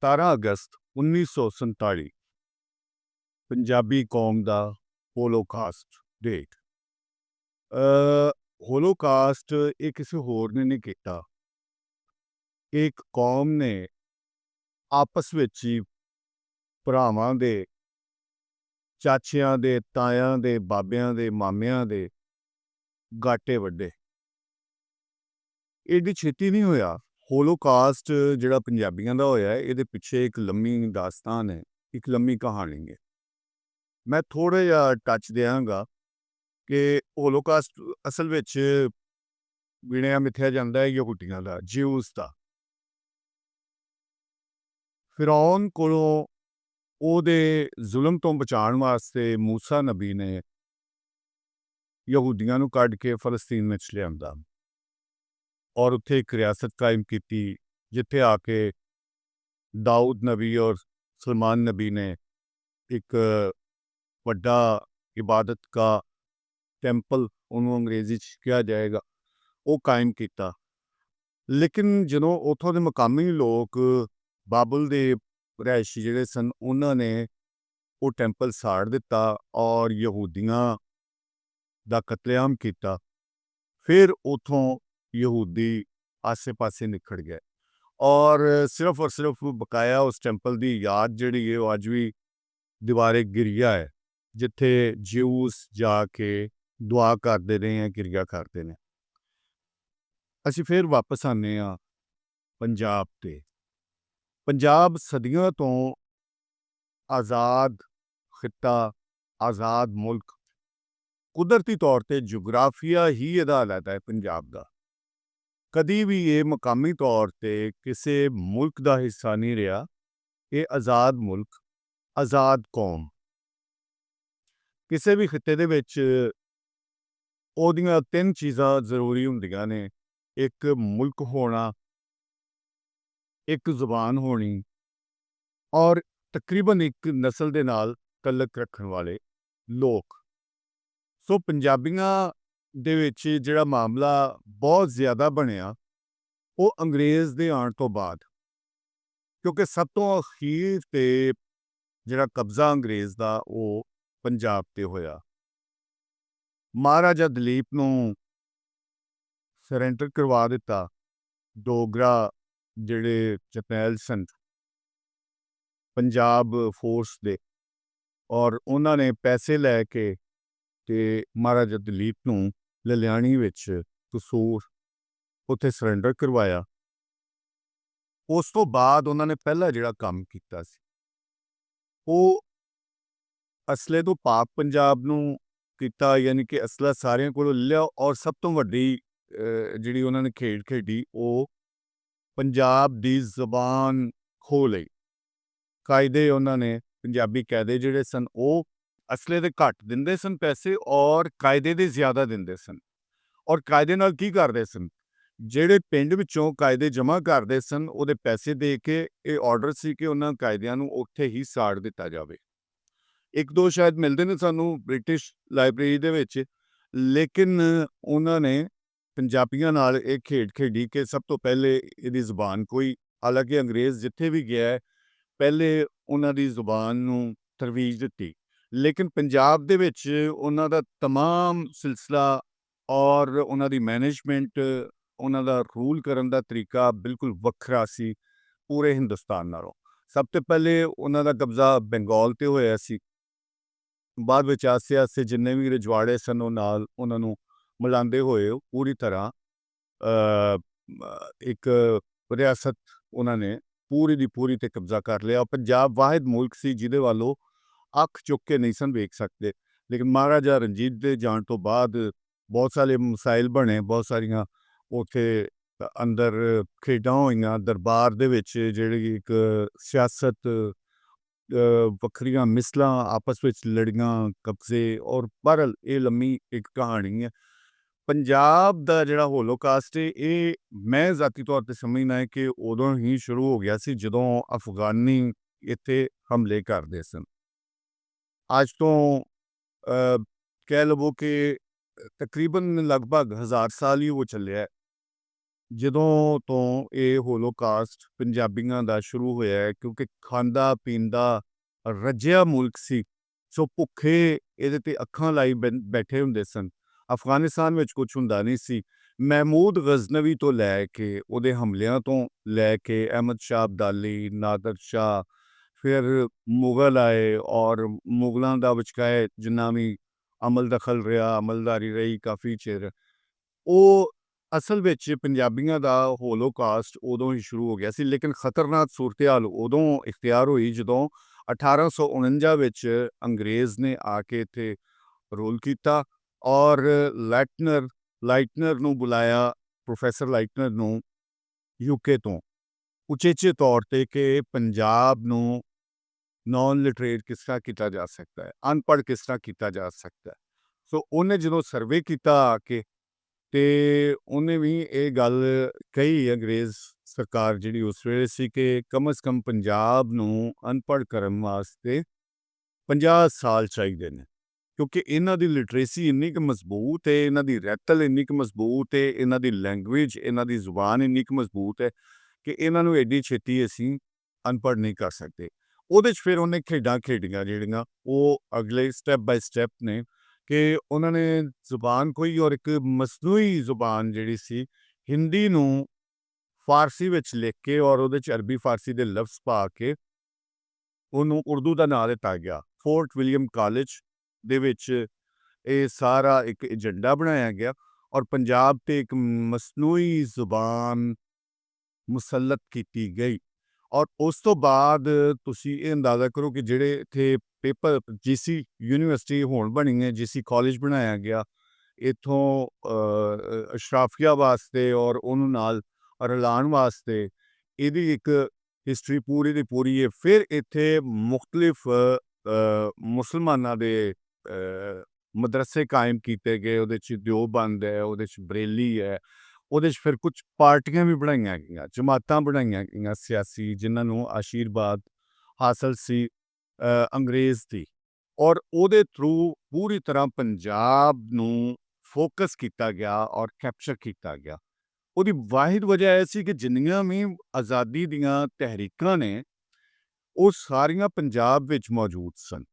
17 ਅਗਸਤ 1947 ਪੰਜਾਬੀ ਕੌਮ ਦਾ Holocaust date. Holocaust ਇਹ ਕਿਸੇ ਹੋਰ ਨੇ ਨਹੀਂ ਕੀਤਾ। ਇੱਕ ਕੌਮ ਨੇ ਆਪਸ ਵਿੱਚ ਹੀ ਭਰਾਵਾਂ ਦੇ, ਚਾਚਿਆਂ ਦੇ, ਤਾਇਆਂ ਦੇ, ਬਾਬਿਆਂ ਦੇ, ਮਾਮਿਆਂ ਦੇ ਗਾਟੇ ਵੱਢੇ। ਏਡੀ ਛੇਤੀ ਨਹੀਂ ਹੋਇਆ। ਹੋਲੋਕਾਸਟ ਜਿਹੜਾ ਪੰਜਾਬੀਆਂ ਦਾ ਹੋਇਆ ਇਹਦੇ ਪਿੱਛੇ ਇੱਕ ਲੰਮੀ ਦਾਸਤਾਨ ਹੈ, ਇੱਕ ਲੰਮੀ ਕਹਾਣੀ ਹੈ। ਮੈਂ ਥੋੜ੍ਹਾ ਜਿਹਾ ਟੱਚ ਦਿਆਂਗਾ ਕਿ ਹੋਲੋਕਾਸਟ ਅਸਲ ਵਿੱਚ ਗਿਣਿਆ ਮਿਥਿਆ ਜਾਂਦਾ ਹੈ ਯਹੂਦੀਆਂ ਦਾ, ਜਿਊਸ ਦਾ। ਫਿਰੌਨ ਕੋਲੋਂ ਉਹਦੇ ਜ਼ੁਲਮ ਤੋਂ ਬਚਾਉਣ ਵਾਸਤੇ ਮੂਸਾ ਨਬੀ ਨੇ ਯਹੂਦੀਆਂ ਨੂੰ ਕੱਢ ਕੇ ਫਲਸਤੀਨ ਵਿੱਚ ਲਿਆਂਦਾ ਔਰ ਉੱਥੇ ਇੱਕ ਰਿਆਸਤ ਕਾਇਮ ਕੀਤੀ, ਜਿੱਥੇ ਆ ਕੇ ਦਾਊਦ ਨਬੀ ਔਰ ਸੁਲੇਮਾਨ ਨਬੀ ਨੇ ਇੱਕ ਵੱਡਾ ਇਬਾਦਤ ਦਾ ਟੈਂਪਲ, ਉਹਨੂੰ ਅੰਗਰੇਜ਼ੀ 'ਚ ਕਿਹਾ ਜਾਏਗਾ, ਉਹ ਕਾਇਮ ਕੀਤਾ। ਲੇਕਿਨ ਜਦੋਂ ਉੱਥੋਂ ਦੇ ਮਕਾਮੀ ਲੋਕ, ਬਾਬਲ ਦੇ ਰਿਹਾਇਸ਼ੀ ਜਿਹੜੇ ਸਨ, ਉਹਨਾਂ ਨੇ ਉਹ ਟੈਂਪਲ ਸਾੜ ਦਿੱਤਾ ਔਰ ਯਹੂਦੀਆਂ ਦਾ ਕਤਲੇਆਮ ਕੀਤਾ। ਫਿਰ ਉੱਥੋਂ ਯਹੂਦੀ ਆਸੇ-ਪਾਸੇ ਨਿਖੜ ਗਏ ਔਰ ਸਿਰਫ ਬਕਾਇਆ ਉਸ ਟੈਂਪਲ ਦੀ ਯਾਦ ਜਿਹੜੀ ਹੈ ਉਹ ਅੱਜ ਵੀ ਦੀਵਾਰੇ ਗਿਰਿਆ ਹੈ, ਜਿੱਥੇ ਜਿਊਸ ਜਾ ਕੇ ਦੁਆ ਕਰਦੇ ਨੇ ਜਾਂ ਕਿਰਿਆ ਕਰਦੇ ਨੇ। ਅਸੀਂ ਫਿਰ ਵਾਪਸ ਆਉਂਦੇ ਹਾਂ ਪੰਜਾਬ 'ਤੇ। ਪੰਜਾਬ ਸਦੀਆਂ ਤੋਂ ਆਜ਼ਾਦ ਖਿੱਤਾ, ਆਜ਼ਾਦ ਮੁਲਕ। ਕੁਦਰਤੀ ਤੌਰ 'ਤੇ ਜੁਗਰਾਫੀਆ ਹੀ ਇਹਦਾ ਅਲੱਗਾ ਹੈ ਪੰਜਾਬ ਦਾ। ਕਦੀ ਵੀ ਇਹ ਮਕਾਮੀ ਤੌਰ 'ਤੇ ਕਿਸੇ ਮੁਲਕ ਦਾ ਹਿੱਸਾ ਨਹੀਂ ਰਿਹਾ। ਇਹ ਆਜ਼ਾਦ ਮੁਲਕ, ਆਜ਼ਾਦ ਕੌਮ। ਕਿਸੇ ਵੀ ਖਿੱਤੇ ਦੇ ਵਿੱਚ ਉਹਦੀਆਂ 3 ਚੀਜ਼ਾਂ ਜ਼ਰੂਰੀ ਹੁੰਦੀਆਂ ਨੇ: ਇੱਕ ਮੁਲਕ ਹੋਣਾ, ਇੱਕ ਜ਼ੁਬਾਨ ਹੋਣੀ ਔਰ ਤਕਰੀਬਨ ਇੱਕ ਨਸਲ ਦੇ ਨਾਲ ਤਲਕ ਰੱਖਣ ਵਾਲੇ ਲੋਕ। ਸੋ ਪੰਜਾਬੀਆਂ ਦੇ ਵਿੱਚ ਜਿਹੜਾ ਮਾਮਲਾ ਬਹੁਤ ਜ਼ਿਆਦਾ ਬਣਿਆ ਉਹ ਅੰਗਰੇਜ਼ ਦੇ ਆਉਣ ਤੋਂ ਬਾਅਦ, ਕਿਉਂਕਿ ਸਭ ਤੋਂ ਅਖੀਰ 'ਤੇ ਜਿਹੜਾ ਕਬਜ਼ਾ ਅੰਗਰੇਜ਼ ਦਾ ਉਹ ਪੰਜਾਬ 'ਤੇ ਹੋਇਆ। ਮਹਾਰਾਜਾ ਦਲੀਪ ਨੂੰ ਸਰੈਂਡਰ ਕਰਵਾ ਦਿੱਤਾ ਡੋਗਰਾ ਜਿਹੜੇ ਜਰਨੈਲ ਸਨ ਪੰਜਾਬ ਫੋਰਸ ਦੇ, ਔਰ ਉਹਨਾਂ ਨੇ ਪੈਸੇ ਲੈ ਕੇ ਤੇ ਮਹਾਰਾਜਾ ਦਲੀਪ ਨੂੰ ਲਲਿਆਣੀ ਵਿੱਚ ਕਸੂਰ ਉੱਥੇ ਸਰੈਂਡਰ ਕਰਵਾਇਆ। ਉਸ ਤੋਂ ਬਾਅਦ ਉਹਨਾਂ ਨੇ ਪਹਿਲਾ ਜਿਹੜਾ ਕੰਮ ਕੀਤਾ ਸੀ ਉਹ ਅਸਲੇ ਤੋਂ ਪਾਕ ਪੰਜਾਬ ਨੂੰ ਕੀਤਾ, ਯਾਨੀ ਕਿ ਅਸਲਾ ਸਾਰਿਆਂ ਕੋਲੋਂ ਲਿਆ। ਔਰ ਸਭ ਤੋਂ ਵੱਡੀ ਜਿਹੜੀ ਉਹਨਾਂ ਨੇ ਖੇਡ ਖੇਡੀ ਉਹ ਪੰਜਾਬ ਦੀ ਜ਼ਬਾਨ ਖੋਹ ਲਈ। ਕਾਇਦੇ ਉਹਨਾਂ ਨੇ, ਪੰਜਾਬੀ ਕਾਇਦੇ ਜਿਹੜੇ ਸਨ ਉਹ ਅਸਲੇ ਦੇ ਘੱਟ ਦਿੰਦੇ ਸਨ ਪੈਸੇ ਔਰ ਕਾਇਦੇ ਦੇ ਜ਼ਿਆਦਾ ਦਿੰਦੇ ਸਨ। ਔਰ ਕਾਇਦੇ ਨਾਲ ਕੀ ਕਰਦੇ ਸਨ? ਜਿਹੜੇ ਪਿੰਡ ਵਿੱਚੋਂ ਕਾਇਦੇ ਜਮ੍ਹਾਂ ਕਰਦੇ ਸਨ ਉਹਦੇ ਪੈਸੇ ਦੇ ਕੇ ਇਹ ਆਰਡਰ ਸੀ ਕਿ ਉਹਨਾਂ ਕਾਇਦਿਆਂ ਨੂੰ ਉੱਥੇ ਹੀ ਸਾੜ ਦਿੱਤਾ ਜਾਵੇ। ਇੱਕ ਦੋ ਸ਼ਾਇਦ ਮਿਲਦੇ ਨੇ ਸਾਨੂੰ ਬ੍ਰਿਟਿਸ਼ ਲਾਇਬ੍ਰੇਰੀ ਦੇ ਵਿੱਚ, ਲੇਕਿਨ ਉਹਨਾਂ ਨੇ ਪੰਜਾਬੀਆਂ ਨਾਲ ਇਹ ਖੇਡ ਖੇਡੀ ਕਿ ਸਭ ਤੋਂ ਪਹਿਲੇ ਇਹਦੀ ਜ਼ੁਬਾਨ ਕੋਈ, ਹਾਲਾਂਕਿ ਅੰਗਰੇਜ਼ ਜਿੱਥੇ ਵੀ ਗਿਆ ਪਹਿਲੇ ਉਹਨਾਂ ਦੀ ਜ਼ੁਬਾਨ ਨੂੰ ਤਰਵੀਜ ਦਿੱਤੀ, ਲੇਕਿਨ ਪੰਜਾਬ ਦੇ ਵਿੱਚ ਉਹਨਾਂ ਦਾ ਤਮਾਮ ਸਿਲਸਿਲਾ ਔਰ ਉਹਨਾਂ ਦੀ ਮੈਨੇਜਮੈਂਟ, ਉਹਨਾਂ ਦਾ ਰੂਲ ਕਰਨ ਦਾ ਤਰੀਕਾ ਬਿਲਕੁਲ ਵੱਖਰਾ ਸੀ ਪੂਰੇ ਹਿੰਦੁਸਤਾਨ ਨਾਲੋਂ। ਸਭ ਤੋਂ ਪਹਿਲੇ ਉਹਨਾਂ ਦਾ ਕਬਜ਼ਾ ਬੰਗਾਲ 'ਤੇ ਹੋਇਆ ਸੀ। ਬਾਅਦ ਵਿੱਚ ਆਸੇ ਜਿੰਨੇ ਵੀ ਰਜਵਾੜੇ ਸਨ ਉਹ ਨਾਲ ਉਹਨਾਂ ਨੂੰ ਮਿਲਾਉਂਦੇ ਹੋਏ ਪੂਰੀ ਤਰ੍ਹਾਂ ਇੱਕ ਰਿਆਸਤ ਉਹਨਾਂ ਨੇ ਪੂਰੀ ਦੀ ਪੂਰੀ 'ਤੇ ਕਬਜ਼ਾ ਕਰ ਲਿਆ। ਪੰਜਾਬ ਵਾਹਿਦ ਮੁਲਕ ਸੀ ਜਿਹਦੇ ਵੱਲੋਂ ਅੱਖ ਚੁੱਕ ਕੇ ਨਹੀਂ ਸਨ ਵੇਖ ਸਕਦੇ। ਲੇਕਿਨ ਮਹਾਰਾਜਾ ਰਣਜੀਤ ਦੇ ਜਾਣ ਤੋਂ ਬਾਅਦ ਬਹੁਤ ਸਾਰੇ ਮਸਾਇਲ ਬਣੇ, ਬਹੁਤ ਸਾਰੀਆਂ ਉੱਥੇ ਅੰਦਰ ਖੇਡਾਂ ਹੋਈਆਂ। ਦਰਬਾਰ ਦੇ ਵਿੱਚ ਜਿਹੜੀ ਇੱਕ ਸਿਆਸਤ, ਵੱਖਰੀਆਂ ਮਿਸਲਾਂ ਆਪਸ ਵਿੱਚ ਲੜੀਆਂ, ਕਬਜ਼ੇ, ਔਰ ਬਹਰਹਾਲ ਇਹ ਲੰਮੀ ਇੱਕ ਕਹਾਣੀ ਹੈ। ਪੰਜਾਬ ਦਾ ਜਿਹੜਾ ਹੋਲੋਕਾਸਟ ਹੈ ਇਹ ਮੈਂ ਜ਼ਾਤੀ ਤੌਰ 'ਤੇ ਸਮਝਦਾ ਹੈ ਕਿ ਉਦੋਂ ਹੀ ਸ਼ੁਰੂ ਹੋ ਗਿਆ ਸੀ ਜਦੋਂ ਅਫਗਾਨੀ ਇੱਥੇ ਹਮਲੇ ਕਰਦੇ ਸਨ। ਅੱਜ ਤੋਂ ਕਹਿ ਲਵੋ ਕਿ ਤਕਰੀਬਨ ਲਗਭਗ 1000 ਸਾਲ ਹੀ ਉਹ ਚੱਲਿਆ। ਜਦੋਂ ਤੋਂ ਇਹ ਹੋਲੋਕਾਸਟ ਪੰਜਾਬੀਆਂ ਦਾ ਸ਼ੁਰੂ ਹੋਇਆ ਹੈ, ਕਿਉਂਕਿ ਖਾਂਦਾ ਪੀਂਦਾ ਰੱਜਿਆ ਮੁਲਕ ਸੀ, ਸੋ ਭੁੱਖੇ ਇਹਦੇ ਤੇ ਅੱਖਾਂ ਲਾਈ ਬੈਠੇ ਹੁੰਦੇ ਸਨ। ਅਫਗਾਨਿਸਤਾਨ ਵਿੱਚ ਕੁਝ ਹੁੰਦਾ ਨਹੀਂ ਸੀ। ਮਹਿਮੂਦ ਗਜ਼ਨਵੀ ਤੋਂ ਲੈ ਕੇ ਉਹਦੇ ਹਮਲਿਆਂ ਤੋਂ ਲੈ ਕੇ ਅਹਿਮਦ ਸ਼ਾਹ ਅਬਦਾਲੀ, ਨਾਦਰ ਸ਼ਾਹ, ਫਿਰ ਮੁਗਲ ਆਏ ਔਰ ਮੁਗਲਾਂ ਦਾ ਵਿਚਕਾਏ ਜਿੰਨਾ ਵੀ ਅਮਲ ਦਖਲ ਰਿਹਾ, ਅਮਲਦਾਰੀ ਰਹੀ ਕਾਫੀ ਚਿਰ, ਉਹ ਅਸਲ ਵਿੱਚ ਪੰਜਾਬੀਆਂ ਦਾ ਹੋਲੋਕਾਸਟ ਉਦੋਂ ਹੀ ਸ਼ੁਰੂ ਹੋ ਗਿਆ ਸੀ। ਲੇਕਿਨ ਖਤਰਨਾਕ ਸੂਰਤ-ਏ-ਹਾਲ ਉਦੋਂ ਇਖਤਿਆਰ ਹੋਈ ਜਦੋਂ 1849 ਵਿੱਚ ਅੰਗਰੇਜ਼ ਨੇ ਆ ਕੇ ਇੱਥੇ ਰੂਲ ਕੀਤਾ ਔਰ ਲਾਈਟਨਰ ਨੂੰ ਬੁਲਾਇਆ, ਪ੍ਰੋਫੈਸਰ ਲਾਈਟਨਰ ਨੂੰ ਯੂਕੇ ਤੋਂ, ਉਚੇਚੇ ਤੌਰ ਤੇ ਕਿ ਪੰਜਾਬ ਨੂੰ ਨੌਨ ਲਿਟਰੇਟ ਕਿਸ ਤਰ੍ਹਾਂ ਕੀਤਾ ਜਾ ਸਕਦਾ ਹੈ, ਅਨਪੜ੍ਹ ਕਿਸ ਤਰ੍ਹਾਂ ਕੀਤਾ ਜਾ ਸਕਦਾ ਹੈ। ਸੋ ਉਹਨੇ ਜਦੋਂ ਸਰਵੇ ਕੀਤਾ ਆ ਕੇ, ਤੇ ਉਹਨੇ ਵੀ ਇਹ ਗੱਲ ਕਹੀ, ਅੰਗਰੇਜ਼ ਸਰਕਾਰ ਜਿਹੜੀ ਉਸ ਵੇਲੇ ਸੀ, ਕਿ ਕਮ ਅਜ਼ ਕਮ ਪੰਜਾਬ ਨੂੰ ਅਨਪੜ੍ਹ ਕਰਨ ਵਾਸਤੇ 50 ਸਾਲ ਚਾਹੀਦੇ ਨੇ, ਕਿਉਂਕਿ ਇਹਨਾਂ ਦੀ ਲਿਟਰੇਸੀ ਇੰਨੀ ਕੁ ਮਜ਼ਬੂਤ ਹੈ, ਇਹਨਾਂ ਦੀ ਰਹਿਤਲ ਇੰਨੀ ਕੁ ਮਜ਼ਬੂਤ ਹੈ, ਇਹਨਾਂ ਦੀ ਲੈਂਗੁਏਜ, ਇਹਨਾਂ ਦੀ ਜ਼ੁਬਾਨ ਇੰਨੀ ਕੁ ਮਜ਼ਬੂਤ ਹੈ ਕਿ ਇਹਨਾਂ ਨੂੰ ਐਡੀ ਛੇਤੀ ਅਸੀਂ ਅਨਪੜ੍ਹ ਨਹੀਂ ਕਰ ਸਕਦੇ। ਉਹਦੇ 'ਚ ਫਿਰ ਉਹਨੇ ਖੇਡਾਂ ਖੇਡੀਆਂ ਜਿਹੜੀਆਂ ਉਹ ਅਗਲੇ ਸਟੈਪ ਬਾਈ ਸਟੈਪ ਨੇ, ਕਿ ਉਹਨਾਂ ਨੇ ਜ਼ੁਬਾਨ ਕੋਈ ਔਰ ਇੱਕ ਮਸਨੂਈ ਜ਼ੁਬਾਨ ਜਿਹੜੀ ਸੀ, ਹਿੰਦੀ ਨੂੰ ਫਾਰਸੀ ਵਿੱਚ ਲਿਖ ਕੇ ਔਰ ਉਹਦੇ 'ਚ ਅਰਬੀ ਫਾਰਸੀ ਦੇ ਲਫ਼ਜ਼ ਪਾ ਕੇ ਉਹਨੂੰ ਉਰਦੂ ਦਾ ਨਾਂ ਦਿੱਤਾ ਗਿਆ। ਫੋਰਟ ਵਿਲੀਅਮ ਕਾਲਜ ਦੇ ਵਿੱਚ ਇਹ ਸਾਰਾ ਇੱਕ ਏਜੰਡਾ ਬਣਾਇਆ ਗਿਆ ਔਰ ਪੰਜਾਬ 'ਤੇ ਇੱਕ ਮਸਨੂਈ ਜ਼ੁਬਾਨ ਮੁਸੱਲਤ ਕੀਤੀ ਗਈ। ਔਰ ਉਸ ਤੋਂ ਬਾਅਦ ਤੁਸੀਂ ਇਹ ਅੰਦਾਜ਼ਾ ਕਰੋ ਕਿ ਜਿਹੜੇ ਇੱਥੇ ਪੇਪਰ ਜੀਸੀ ਯੂਨੀਵਰਸਿਟੀ ਹੁਣ ਬਣੀ ਹੈ, ਜੀਸੀ ਕਾਲਜ ਬਣਾਇਆ ਗਿਆ ਇੱਥੋਂ ਅਸ਼ਰਾਫੀਆ ਵਾਸਤੇ ਔਰ ਉਹਨੂੰ ਨਾਲ ਰਲਾਉਣ ਵਾਸਤੇ, ਇਹਦੀ ਇੱਕ ਹਿਸਟਰੀ ਪੂਰੀ ਦੀ ਪੂਰੀ ਹੈ। ਫਿਰ ਇੱਥੇ ਮੁਖਤਲਿਫ ਮੁਸਲਮਾਨਾਂ ਦੇ ਮਦਰਸੇ ਕਾਇਮ ਕੀਤੇ ਗਏ, ਉਹਦੇ 'ਚ ਦਿਓਬੰਦ ਹੈ, ਉਹਦੇ 'ਚ ਬਰੇਲੀ ਹੈ, ਉਹਦੇ 'ਚ ਫਿਰ ਕੁਝ ਪਾਰਟੀਆਂ ਵੀ ਬਣਾਈਆਂ ਗਈਆਂ, ਜਮਾਤਾਂ ਬਣਾਈਆਂ ਗਈਆਂ ਸਿਆਸੀ, ਜਿਨ੍ਹਾਂ ਨੂੰ ਆਸ਼ੀਰਵਾਦ ਹਾਸਲ ਸੀ ਅੰਗਰੇਜ਼ ਦੀ, ਔਰ ਉਹਦੇ ਥਰੂ ਪੂਰੀ ਤਰ੍ਹਾਂ ਪੰਜਾਬ ਨੂੰ ਫੋਕਸ ਕੀਤਾ ਗਿਆ ਔਰ ਕੈਪਚਰ ਕੀਤਾ ਗਿਆ। ਉਹਦੀ ਵਾਹਿਦ ਵਜ੍ਹਾ ਇਹ ਸੀ ਕਿ ਜਿੰਨੀਆਂ ਵੀ ਆਜ਼ਾਦੀ ਦੀਆਂ ਤਹਿਰੀਕਾਂ ਨੇ ਉਹ ਸਾਰੀਆਂ ਪੰਜਾਬ ਵਿੱਚ ਮੌਜੂਦ ਸਨ।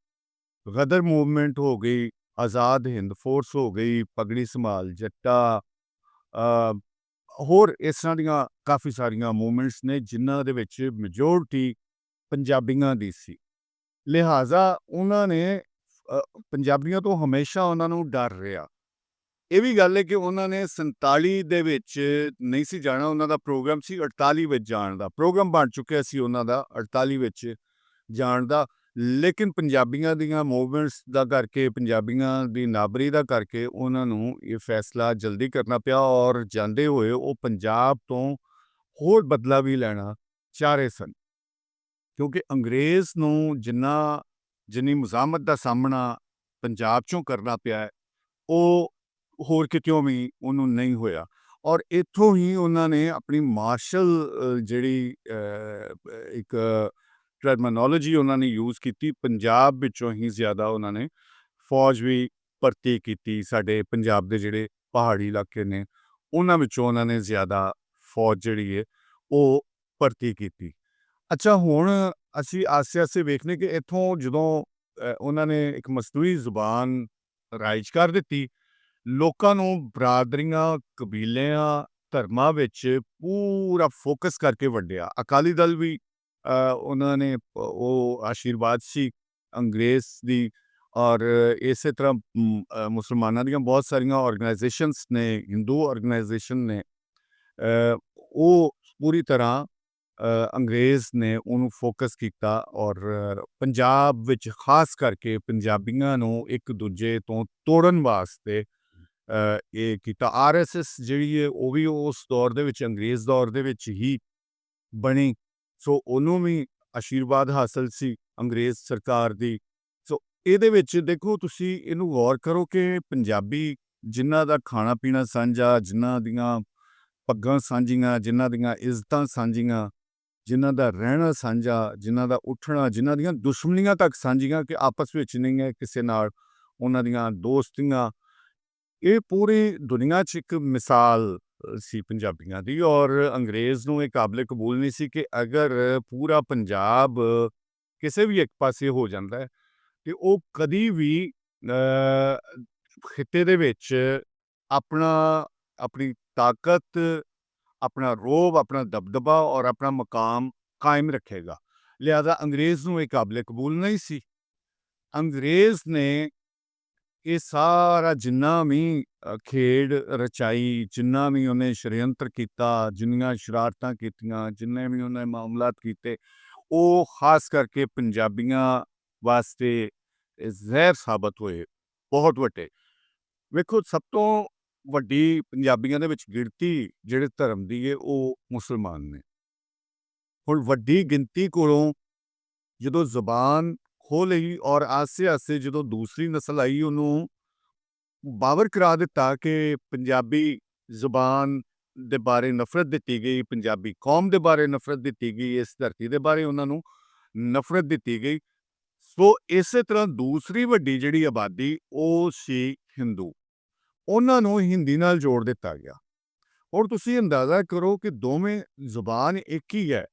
ਗਦਰ ਮੂਵਮੈਂਟ ਹੋ ਗਈ, ਆਜ਼ਾਦ ਹਿੰਦ ਫੋਰਸ ਹੋ ਗਈ, ਪਗੜੀ ਸੰਭਾਲ ਜੱਟਾ, ਹੋਰ ਇਸ ਤਰ੍ਹਾਂ ਦੀਆਂ ਕਾਫੀ ਸਾਰੀਆਂ ਮੂਵਮੈਂਟਸ ਨੇ ਜਿਨ੍ਹਾਂ ਦੇ ਵਿੱਚ ਮੈਜੋਰਟੀ ਪੰਜਾਬੀਆਂ ਦੀ ਸੀ। ਲਿਹਾਜ਼ਾ ਉਹਨਾਂ ਨੇ ਪੰਜਾਬੀਆਂ ਤੋਂ ਹਮੇਸ਼ਾ ਉਹਨਾਂ ਨੂੰ ਡਰ ਰਿਹਾ। ਇਹ ਵੀ ਗੱਲ ਹੈ ਕਿ ਉਹਨਾਂ ਨੇ 47 ਦੇ ਵਿੱਚ ਨਹੀਂ ਸੀ ਜਾਣਾ, ਉਹਨਾਂ ਦਾ ਪ੍ਰੋਗਰਾਮ ਸੀ 48 ਵਿੱਚ ਜਾਣ ਦਾ, ਪ੍ਰੋਗਰਾਮ ਬਣ ਚੁੱਕਿਆ ਸੀ ਉਹਨਾਂ ਦਾ 48 ਵਿੱਚ ਜਾਣ ਦਾ, ਲੇਕਿਨ ਪੰਜਾਬੀਆਂ ਦੀਆਂ ਮੂਵਮੈਂਟਸ ਦਾ ਕਰਕੇ, ਪੰਜਾਬੀਆਂ ਦੀ ਨਾਬਰੀ ਦਾ ਕਰਕੇ ਉਹਨਾਂ ਨੂੰ ਇਹ ਫੈਸਲਾ ਜਲਦੀ ਕਰਨਾ ਪਿਆ ਔਰ ਜਾਂਦੇ ਹੋਏ ਉਹ ਪੰਜਾਬ ਤੋਂ ਹੋਰ ਬਦਲਾ ਵੀ ਲੈਣਾ ਚਾਹ ਰਹੇ ਸਨ, ਕਿਉਂਕਿ ਅੰਗਰੇਜ਼ ਨੂੰ ਜਿੰਨੀ ਮੁਜ਼ਾਮਤ ਦਾ ਸਾਹਮਣਾ ਪੰਜਾਬ 'ਚੋਂ ਕਰਨਾ ਪਿਆ ਹੈ, ਉਹ ਹੋਰ ਕਿਤਿਓਂ ਵੀ ਉਹਨੂੰ ਨਹੀਂ ਹੋਇਆ। ਔਰ ਇੱਥੋਂ ਹੀ ਉਹਨਾਂ ਨੇ ਆਪਣੀ ਮਾਰਸ਼ਲ ਜਿਹੜੀ ਇੱਕ ਟਰਮੀਨੋਲੋਜੀ ਉਹਨਾਂ ਨੇ ਯੂਜ਼ ਕੀਤੀ, ਪੰਜਾਬ ਵਿੱਚੋਂ ਹੀ ਜ਼ਿਆਦਾ ਉਹਨਾਂ ਨੇ ਫੌਜ ਵੀ ਭਰਤੀ ਕੀਤੀ। ਸਾਡੇ ਪੰਜਾਬ ਦੇ ਜਿਹੜੇ ਪਹਾੜੀ ਇਲਾਕੇ ਨੇ ਉਹਨਾਂ ਵਿੱਚੋਂ ਉਹਨਾਂ ਨੇ ਜ਼ਿਆਦਾ ਫੌਜ ਜਿਹੜੀ ਹੈ ਉਹ ਭਰਤੀ ਕੀਤੀ। ਅੱਛਾ, ਹੁਣ ਅਸੀਂ ਆਸੇ-ਪਾਸੇ ਵੇਖਦੇ ਕਿ ਇੱਥੋਂ ਜਦੋਂ ਉਹਨਾਂ ਨੇ ਇੱਕ ਮਸਨੂਈ ਜ਼ੁਬਾਨ ਰਾਈਜ ਕਰ ਦਿੱਤੀ, ਲੋਕਾਂ ਨੂੰ ਬਰਾਦਰੀਆਂ, ਕਬੀਲਿਆਂ, ਧਰਮਾਂ ਵਿੱਚ ਪੂਰਾ ਫੋਕਸ ਕਰਕੇ ਵੰਡਿਆ। ਅਕਾਲੀ ਦਲ ਵੀ ਉਹਨਾਂ ਨੇ ਉਹ ਆਸ਼ੀਰਵਾਦ ਸੀ ਅੰਗਰੇਜ਼ ਦੀ, ਔਰ ਇਸੇ ਤਰ੍ਹਾਂ ਮੁਸਲਮਾਨਾਂ ਦੀਆਂ ਬਹੁਤ ਸਾਰੀਆਂ ਆਰਗੇਨਾਈਜੇਸ਼ਨਸ ਨੇ, ਹਿੰਦੂ ਆਰਗੇਨਾਈਜੇਸ਼ਨ ਨੇ, ਉਹ ਪੂਰੀ ਤਰ੍ਹਾਂ ਅੰਗਰੇਜ਼ ਨੇ ਉਹਨੂੰ ਫੋਕਸ ਕੀਤਾ ਔਰ ਪੰਜਾਬ ਵਿੱਚ ਖਾਸ ਕਰਕੇ ਪੰਜਾਬੀਆਂ ਨੂੰ ਇੱਕ ਦੂਜੇ ਤੋਂ ਤੋੜਨ ਵਾਸਤੇ ਇਹ ਕੀਤਾ। ਆਰਐਸਐਸ ਜਿਹੜੀ ਹੈ ਉਹ ਵੀ ਉਸ ਦੌਰ ਦੇ ਵਿੱਚ, ਅੰਗਰੇਜ਼ ਦੌਰ ਦੇ ਵਿੱਚ ਹੀ ਬਣੀ, ਸੋ ਉਹਨੂੰ ਵੀ ਆਸ਼ੀਰਵਾਦ ਹਾਸਲ ਸੀ ਅੰਗਰੇਜ਼ ਸਰਕਾਰ ਦੀ। ਸੋ ਇਹਦੇ ਵਿੱਚ ਦੇਖੋ, ਤੁਸੀਂ ਇਹਨੂੰ ਗੌਰ ਕਰੋ ਕਿ ਪੰਜਾਬੀ ਜਿਨ੍ਹਾਂ ਦਾ ਖਾਣਾ ਪੀਣਾ ਸਾਂਝਾ, ਜਿਨ੍ਹਾਂ ਦੀਆਂ ਪੱਗਾਂ ਸਾਂਝੀਆਂ, ਜਿਨ੍ਹਾਂ ਦੀਆਂ ਇੱਜ਼ਤਾਂ ਸਾਂਝੀਆਂ, ਜਿਨ੍ਹਾਂ ਦਾ ਰਹਿਣਾ ਸਾਂਝਾ, ਜਿਨ੍ਹਾਂ ਦਾ ਉੱਠਣਾ, ਜਿਨ੍ਹਾਂ ਦੀਆਂ ਦੁਸ਼ਮਣੀਆਂ ਤੱਕ ਸਾਂਝੀਆਂ ਕਿ ਆਪਸ ਵਿੱਚ ਨਹੀਂ ਹੈ ਕਿਸੇ ਨਾਲ, ਉਹਨਾਂ ਦੀਆਂ ਦੋਸਤੀਆਂ, ਇਹ ਪੂਰੀ ਦੁਨੀਆ 'ਚ ਇੱਕ ਮਿਸਾਲ ਸੀ ਪੰਜਾਬੀਆਂ ਦੀ, ਔਰ ਅੰਗਰੇਜ਼ ਨੂੰ ਇਹ ਕਾਬਲੇ ਕਬੂਲ ਨਹੀਂ ਸੀ ਕਿ ਅਗਰ ਪੂਰਾ ਪੰਜਾਬ ਕਿਸੇ ਵੀ ਇੱਕ ਪਾਸੇ ਹੋ ਜਾਂਦਾ ਹੈ ਤੇ ਉਹ ਕਦੀ ਵੀ ਖਿੱਤੇ ਦੇ ਵਿੱਚ ਆਪਣਾ ਆਪਣੀ ਤਾਕਤ, ਆਪਣਾ ਰੋਹਬ, ਆਪਣਾ ਦਬਦਬਾ ਔਰ ਆਪਣਾ ਮਕਾਮ ਕਾਇਮ ਰੱਖੇਗਾ। ਲਿਹਾਜ਼ਾ ਅੰਗਰੇਜ਼ ਨੂੰ ਇਹ ਕਾਬਲੇ ਕਬੂਲ ਨਹੀਂ ਸੀ। ਅੰਗਰੇਜ਼ ਨੇ ਇਹ ਸਾਰਾ ਜਿੰਨਾ ਵੀ ਖੇਡ ਰਚਾਈ, ਜਿੰਨਾ ਵੀ ਉਹਨੇ ਸ਼ੜਯੰਤਰ ਕੀਤਾ, ਜਿੰਨੀਆਂ ਸ਼ਰਾਰਤਾਂ ਕੀਤੀਆਂ, ਜਿੰਨੇ ਵੀ ਉਹਨੇ ਮਾਮਲਾਤ ਕੀਤੇ, ਉਹ ਖਾਸ ਕਰਕੇ ਪੰਜਾਬੀਆਂ ਵਾਸਤੇ ਜ਼ਹਿਰ ਸਾਬਤ ਹੋਏ, ਬਹੁਤ ਵੱਡੇ। ਵੇਖੋ, ਸਭ ਤੋਂ ਵੱਡੀ ਪੰਜਾਬੀਆਂ ਦੇ ਵਿੱਚ ਗਿਣਤੀ ਜਿਹੜੇ ਧਰਮ ਦੀ ਹੈ ਉਹ ਮੁਸਲਮਾਨ ਨੇ। ਹੁਣ ਵੱਡੀ ਗਿਣਤੀ ਕੋਲੋਂ ਜਦੋਂ ਜ਼ਬਾਨ ਖੋਹ ਲਈ ਔਰ ਆਸੇ-ਆਸੇ ਜਦੋਂ ਦੂਸਰੀ ਨਸਲ ਆਈ, ਉਹਨੂੰ ਬਾਵਰ ਕਰਾ ਦਿੱਤਾ ਕਿ ਪੰਜਾਬੀ ਜ਼ੁਬਾਨ ਦੇ ਬਾਰੇ ਨਫ਼ਰਤ ਦਿੱਤੀ ਗਈ, ਪੰਜਾਬੀ ਕੌਮ ਦੇ ਬਾਰੇ ਨਫ਼ਰਤ ਦਿੱਤੀ ਗਈ, ਇਸ ਧਰਤੀ ਦੇ ਬਾਰੇ ਉਹਨਾਂ ਨੂੰ ਨਫ਼ਰਤ ਦਿੱਤੀ ਗਈ। ਸੋ ਇਸੇ ਤਰ੍ਹਾਂ ਦੂਸਰੀ ਵੱਡੀ ਜਿਹੜੀ ਆਬਾਦੀ ਉਹ ਸੀ ਹਿੰਦੂ, ਉਹਨਾਂ ਨੂੰ ਹਿੰਦੀ ਨਾਲ ਜੋੜ ਦਿੱਤਾ ਗਿਆ। ਹੁਣ ਤੁਸੀਂ ਅੰਦਾਜ਼ਾ ਕਰੋ ਕਿ ਦੋਵੇਂ ਜ਼ੁਬਾਨ ਇੱਕ ਹੀ ਹੈ,